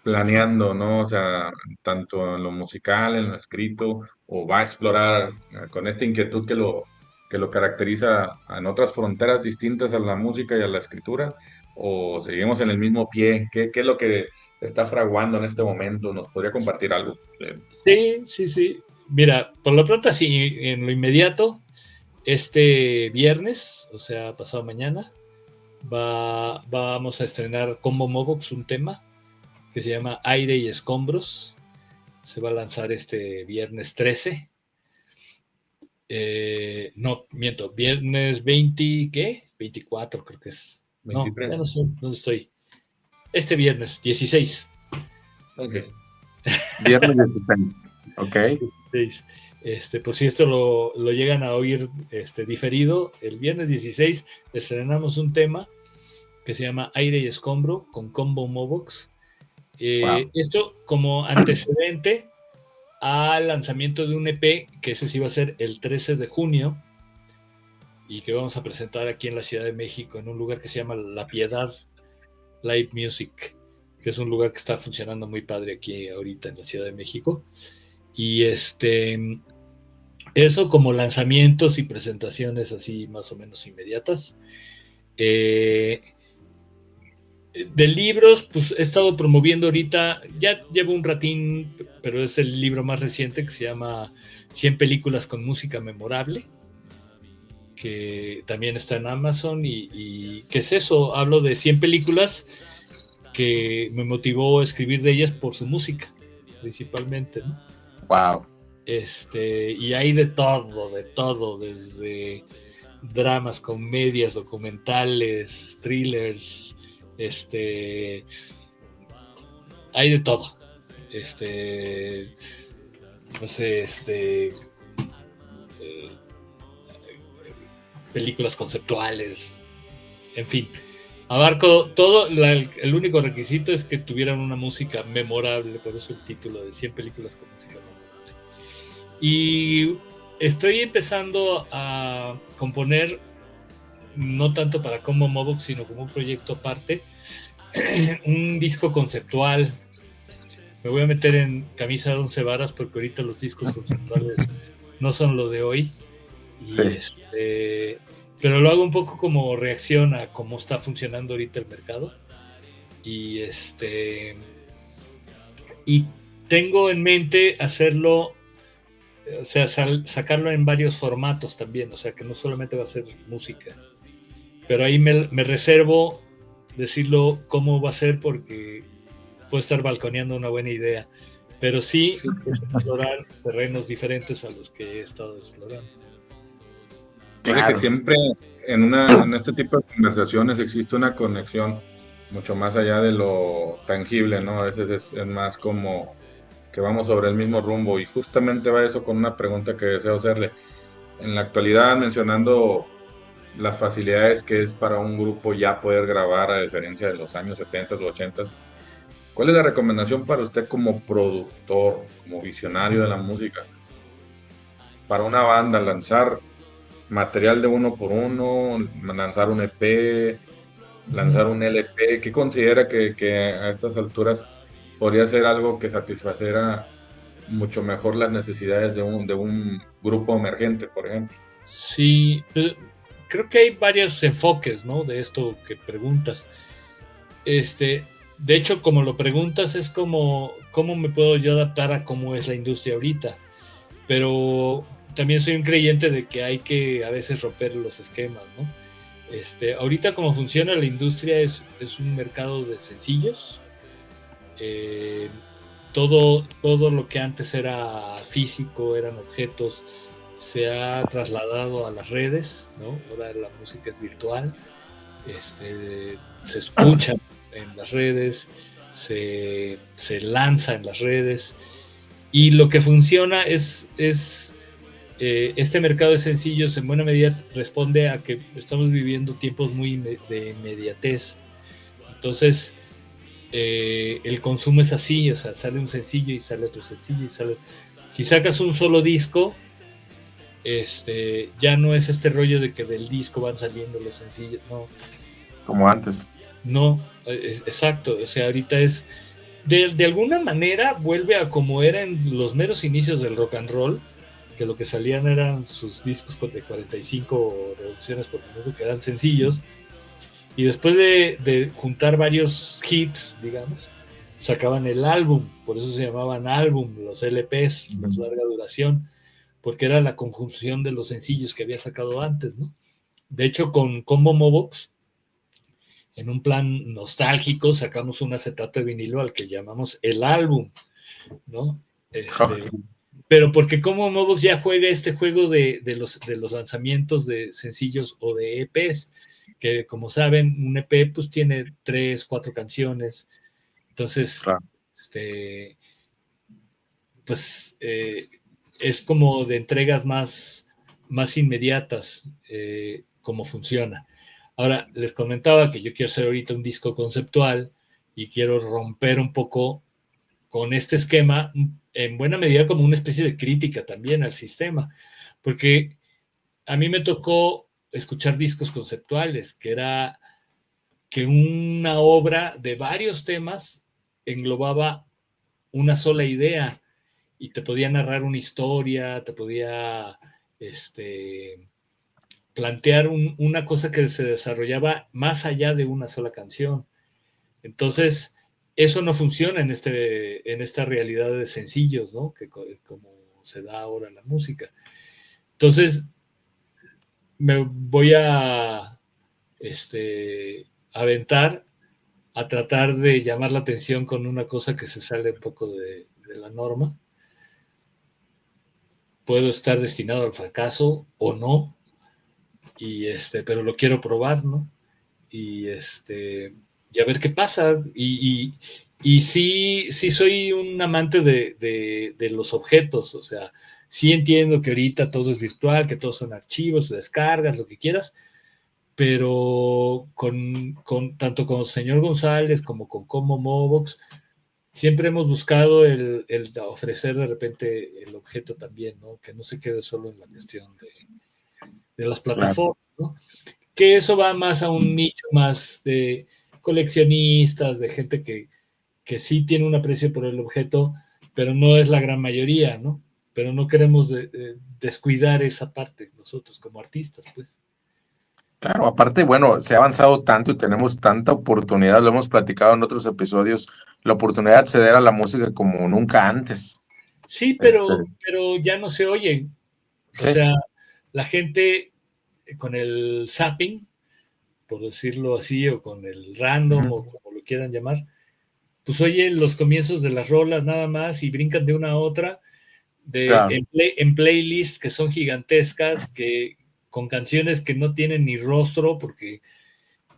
planeando, ¿no? O sea, tanto en lo musical, en lo escrito, o va a explorar con esta inquietud que lo caracteriza en otras fronteras distintas a la música y a la escritura, o seguimos en el mismo pie. ¿Qué es lo que está fraguando en este momento? ¿Nos podría compartir algo? Sí. Mira, por lo pronto, sí, en lo inmediato, este viernes, o sea, pasado mañana, vamos a estrenar Combo Mobox, un tema que se llama Aire y Escombros. Se va a lanzar este viernes 13. No, miento, viernes 20, ¿qué? 24 creo que es. 23. No, ya no sé dónde estoy. Este viernes, 16. Ok. Viernes 16. Ok. 16. Por si esto lo llegan a oír diferido, el viernes 16 estrenamos un tema que se llama Aire y Escombro con Combo Mobox. Wow. Esto como antecedente al lanzamiento de un EP que ese sí va a ser el 13 de junio y que vamos a presentar aquí en la Ciudad de México en un lugar que se llama La Piedad Live Music, que es un lugar que está funcionando muy padre aquí ahorita en la Ciudad de México. Y eso como lanzamientos y presentaciones así más o menos inmediatas. De libros, pues he estado promoviendo ahorita, ya llevo un ratín, pero es el libro más reciente que se llama 100 películas con música memorable, que también está en Amazon y ¿qué es eso? Hablo de 100 películas que me motivó a escribir de ellas por su música, principalmente, ¿no? Wow. Y hay de todo, desde dramas, comedias, documentales, thrillers, hay de todo. No sé, películas conceptuales, en fin. Abarco todo, el único requisito es que tuvieran una música memorable, por eso el título de 100 películas con música memorable. Y estoy empezando a componer, no tanto para Combo Mobox, sino como un proyecto aparte, un disco conceptual. Me voy a meter en camisa de 11 varas porque ahorita los discos conceptuales no son lo de hoy. Sí. Pero lo hago un poco como reacción a cómo está funcionando ahorita el mercado. Y tengo en mente hacerlo, o sea, sacarlo en varios formatos también, o sea, que no solamente va a ser música. Pero ahí me reservo decirlo cómo va a ser porque puedo estar balconeando una buena idea. Pero sí es explorar terrenos diferentes a los que he estado explorando. Claro. Que siempre en este tipo de conversaciones existe una conexión mucho más allá de lo tangible, ¿no? A veces es más como que vamos sobre el mismo rumbo y justamente va eso con una pregunta que deseo hacerle. En la actualidad, mencionando las facilidades que es para un grupo ya poder grabar, a diferencia de los años 70 o 80. ¿Cuál es la recomendación para usted como productor, como visionario de la música, para una banda lanzar material de uno por uno, lanzar un EP, lanzar un LP? ¿Qué considera que a estas alturas podría ser algo que satisfaciera mucho mejor las necesidades de un grupo emergente, por ejemplo? Sí, creo que hay varios enfoques, ¿no? De esto que preguntas. De hecho, como lo preguntas, es como, ¿cómo me puedo yo adaptar a cómo es la industria ahorita? Pero también soy un creyente de que hay que a veces romper los esquemas, ¿no? Ahorita como funciona la industria es un mercado de sencillos. Todo lo que antes era físico, eran objetos, se ha trasladado a las redes, ¿no? Ahora la música es virtual, se escucha en las redes, se lanza en las redes, y lo que funciona es este mercado de sencillos en buena medida responde a que estamos viviendo tiempos muy de inmediatez. Entonces, el consumo es así, o sea, sale un sencillo y sale otro sencillo y sale... Si sacas un solo disco, ya no es este rollo de que del disco van saliendo los sencillos, no. Como antes. No, exacto, o sea, ahorita es... De alguna manera vuelve a como era en los meros inicios del rock and roll, que lo que salían eran sus discos de 45 revoluciones por minuto, que eran sencillos, y después de juntar varios hits, digamos, sacaban el álbum, por eso se llamaban álbum, los LPs, los larga duración, porque era la conjunción de los sencillos que había sacado antes, ¿no? De hecho, con Combo Mobox, en un plan nostálgico, sacamos un acetato de vinilo al que llamamos el álbum, ¿no? Pero porque como Mobox ya juega este juego de los lanzamientos de sencillos o de EPs, que como saben, un EP pues tiene 3, 4 canciones, entonces, Claro. Pues es como de entregas más inmediatas, como funciona. Ahora, les comentaba que yo quiero hacer ahorita un disco conceptual y quiero romper un poco con este esquema, en buena medida como una especie de crítica también al sistema, porque a mí me tocó escuchar discos conceptuales, que era que una obra de varios temas englobaba una sola idea y te podía narrar una historia, te podía plantear una cosa que se desarrollaba más allá de una sola canción. Entonces, eso no funciona en esta realidad de sencillos, ¿no? Que como se da ahora la música. Entonces, me voy a aventar a tratar de llamar la atención con una cosa que se sale un poco de la norma. Puedo estar destinado al fracaso o no, pero lo quiero probar, ¿no? Y a ver qué pasa. Y sí soy un amante de los objetos, o sea, sí entiendo que ahorita todo es virtual, que todos son archivos, descargas, lo que quieras, pero tanto con el señor González como con Como Mobox, siempre hemos buscado el ofrecer de repente el objeto también, ¿no? Que no se quede solo en la cuestión de las plataformas, ¿no? Que eso va más a un nicho más de coleccionistas, de gente que sí tiene un aprecio por el objeto, pero no es la gran mayoría, ¿no? Pero no queremos descuidar esa parte nosotros como artistas, pues. Claro, aparte, bueno, se ha avanzado tanto y tenemos tanta oportunidad, lo hemos platicado en otros episodios, la oportunidad de acceder a la música como nunca antes. Sí, pero ya no se oye. Sí. O sea, la gente con el zapping, por decirlo así, o con el random, o como lo quieran llamar, pues oye los comienzos de las rolas nada más y brincan de una a otra, Claro. en playlists que son gigantescas, con canciones que no tienen ni rostro, porque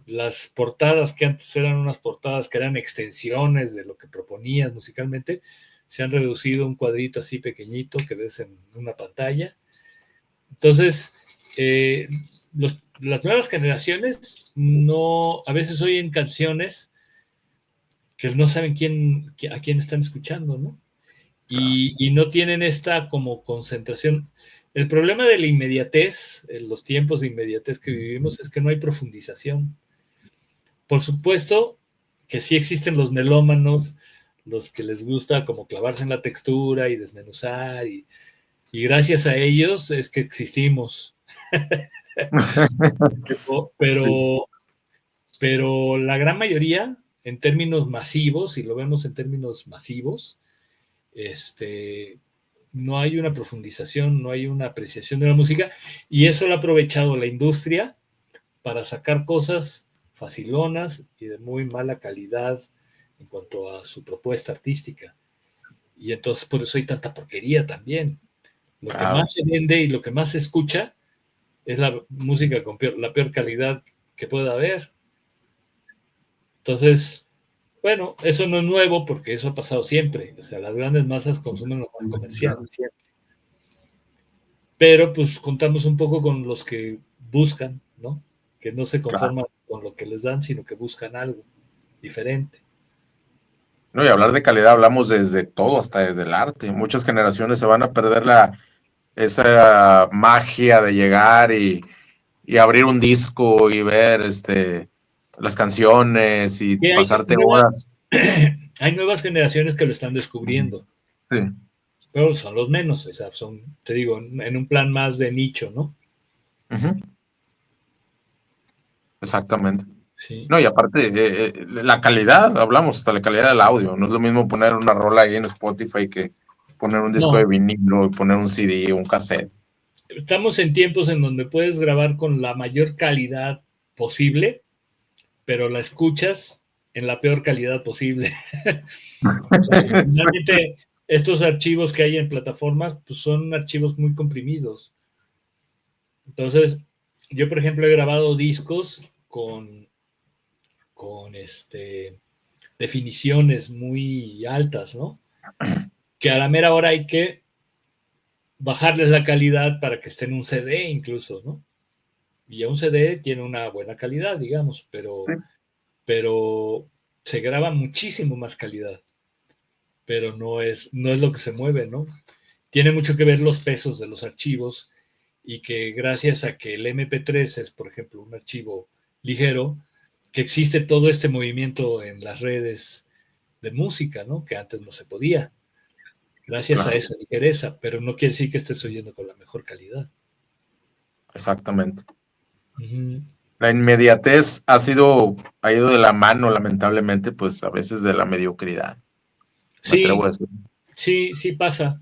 las portadas que antes eran unas portadas que eran extensiones de lo que proponías musicalmente, se han reducido a un cuadrito así pequeñito que ves en una pantalla. Entonces, las nuevas generaciones no, a veces oyen canciones que no saben a quién están escuchando, ¿no? Y no tienen esta como concentración. El problema de la inmediatez, en los tiempos de inmediatez que vivimos, es que no hay profundización. Por supuesto que sí existen los melómanos, los que les gusta como clavarse en la textura y desmenuzar, y gracias a ellos es que existimos. pero la gran mayoría, en términos masivos, si lo vemos en términos masivos, no hay una profundización, no hay una apreciación de la música, y eso lo ha aprovechado la industria para sacar cosas facilonas y de muy mala calidad en cuanto a su propuesta artística. Y entonces por eso hay tanta porquería también. Lo que más se vende y lo que más se escucha es la música con la peor calidad que pueda haber. Entonces, bueno, eso no es nuevo porque eso ha pasado siempre. O sea, las grandes masas consumen lo más comercial siempre. Pero pues contamos un poco con los que buscan, ¿no? Que no se conforman con lo que les dan, sino que buscan algo diferente. No, y hablar de calidad hablamos desde todo, hasta desde el arte. Muchas generaciones se van a perder esa magia de llegar y abrir un disco y ver las canciones y pasarte horas. Hay nuevas generaciones que lo están descubriendo. Sí. Pero son los menos, o sea, son, te digo, en un plan más de nicho, ¿no? Uh-huh. Exactamente. Sí. No, y aparte, la calidad, hablamos hasta la calidad del audio. No es lo mismo poner una rola ahí en Spotify que poner un disco de vinilo y poner un CD o un cassette. Estamos en tiempos en donde puedes grabar con la mayor calidad posible, pero la escuchas en la peor calidad posible. Finalmente, estos archivos que hay en plataformas, pues son archivos muy comprimidos. Entonces, yo, por ejemplo, he grabado discos con definiciones muy altas, ¿no? Que a la mera hora hay que bajarles la calidad para que esté en un CD incluso, ¿no? Y a un CD tiene una buena calidad, digamos, pero se graba muchísimo más calidad. Pero no es lo que se mueve, ¿no? Tiene mucho que ver los pesos de los archivos, y que gracias a que el MP3 es, por ejemplo, un archivo ligero, que existe todo este movimiento en las redes de música, ¿no? Que antes no se podía. Gracias a esa ligereza, pero no quiere decir que estés oyendo con la mejor calidad. Exactamente. Uh-huh. La inmediatez ha ido de la mano, lamentablemente, pues a veces de la mediocridad. Sí, me atrevo a decir. Sí, pasa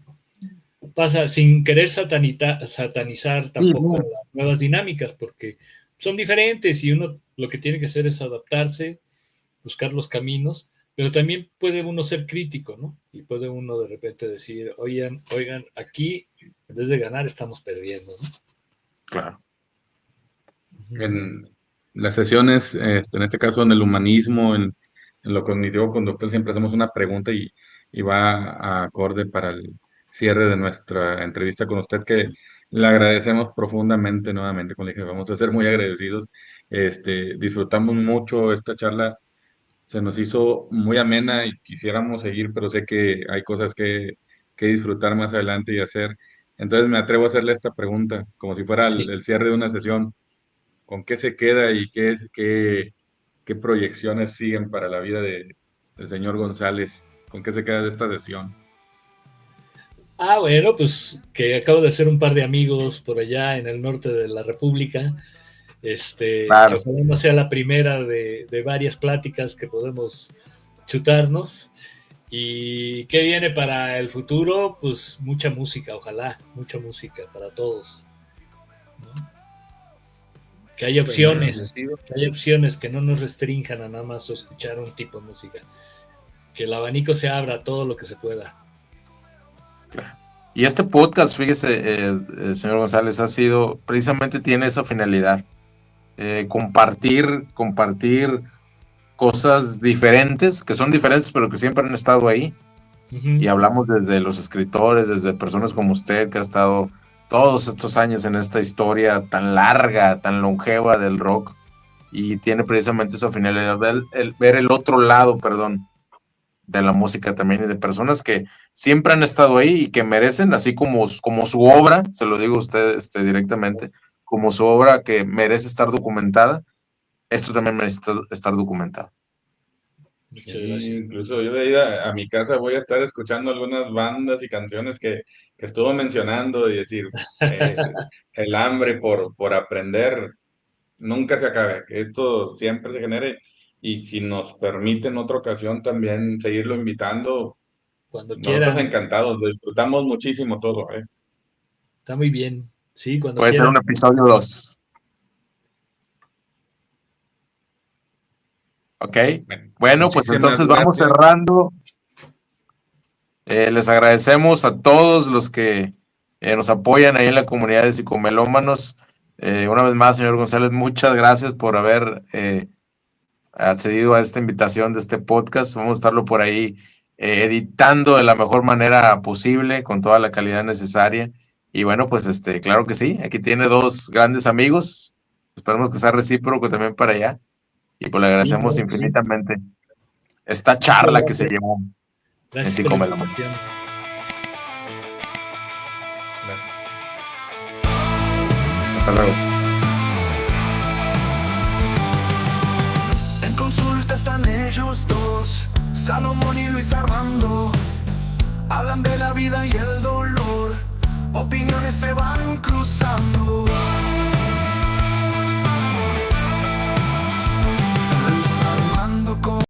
sin querer satanizar tampoco las nuevas dinámicas, porque son diferentes y uno lo que tiene que hacer es adaptarse, buscar los caminos, pero también puede uno ser crítico, ¿no? Y puede uno de repente decir, oigan, aquí en vez de ganar estamos perdiendo, ¿no? Claro. En las sesiones, en este caso en el humanismo, en lo cognitivo-conductual, siempre hacemos una pregunta y va a acorde para el cierre de nuestra entrevista con usted, que le agradecemos profundamente nuevamente, como le dije, vamos a ser muy agradecidos. Disfrutamos mucho esta charla, se nos hizo muy amena y quisiéramos seguir, pero sé que hay cosas que disfrutar más adelante y hacer. Entonces me atrevo a hacerle esta pregunta, como si fuera el cierre de una sesión. ¿Con qué se queda y qué proyecciones siguen para la vida del señor González? ¿Con qué se queda de esta sesión? Bueno, pues que acabo de hacer un par de amigos por allá en el norte de la República. Claro. Que ojalá no sea la primera de varias pláticas que podemos chutarnos. ¿Y qué viene para el futuro? Pues mucha música, ojalá, mucha música para todos, ¿no? Que haya opciones, que no nos restrinjan a nada más escuchar un tipo de música. Que el abanico se abra a todo lo que se pueda. Claro. Y este podcast, fíjese, señor González, precisamente tiene esa finalidad. Compartir cosas diferentes, que son diferentes, pero que siempre han estado ahí. Uh-huh. Y hablamos desde los escritores, desde personas como usted, que ha estado todos estos años en esta historia tan larga, tan longeva del rock, y tiene precisamente esa finalidad, ver el otro lado, de la música también, y de personas que siempre han estado ahí y que merecen, así como su obra, se lo digo a usted directamente, como su obra que merece estar documentada, esto también merece estar documentado. Muchas Sí, gracias. incluso yo de ahí a mi casa voy a estar escuchando algunas bandas y canciones que estuvo mencionando y decir, el hambre por aprender nunca se acabe, que esto siempre se genere, y si nos permite en otra ocasión también seguirlo invitando, Cuando nosotros quieran. encantados, lo disfrutamos muchísimo todo, ¿eh? Está muy bien. Sí, cuando Puede ser quieran. un episodio 2. Ok, bueno, pues Muchísimas entonces vamos gracias. cerrando. Les agradecemos a todos los que nos apoyan ahí en la comunidad de psicomelómanos. Una vez más, señor González, muchas gracias por haber accedido a esta invitación de este podcast. Vamos a estarlo por ahí editando de la mejor manera posible, con toda la calidad necesaria. Y bueno, pues claro que sí, aquí tiene 2 grandes amigos. Esperemos que sea recíproco también para allá. Y pues le agradecemos Sí. infinitamente esta charla que se llevó en Gracias por la Psicomelómanos. invitación. Gracias. Hasta luego. En consulta están ellos dos, Salomón y Luis Armando. Hablan de la vida y el dolor, opiniones se van cruzando.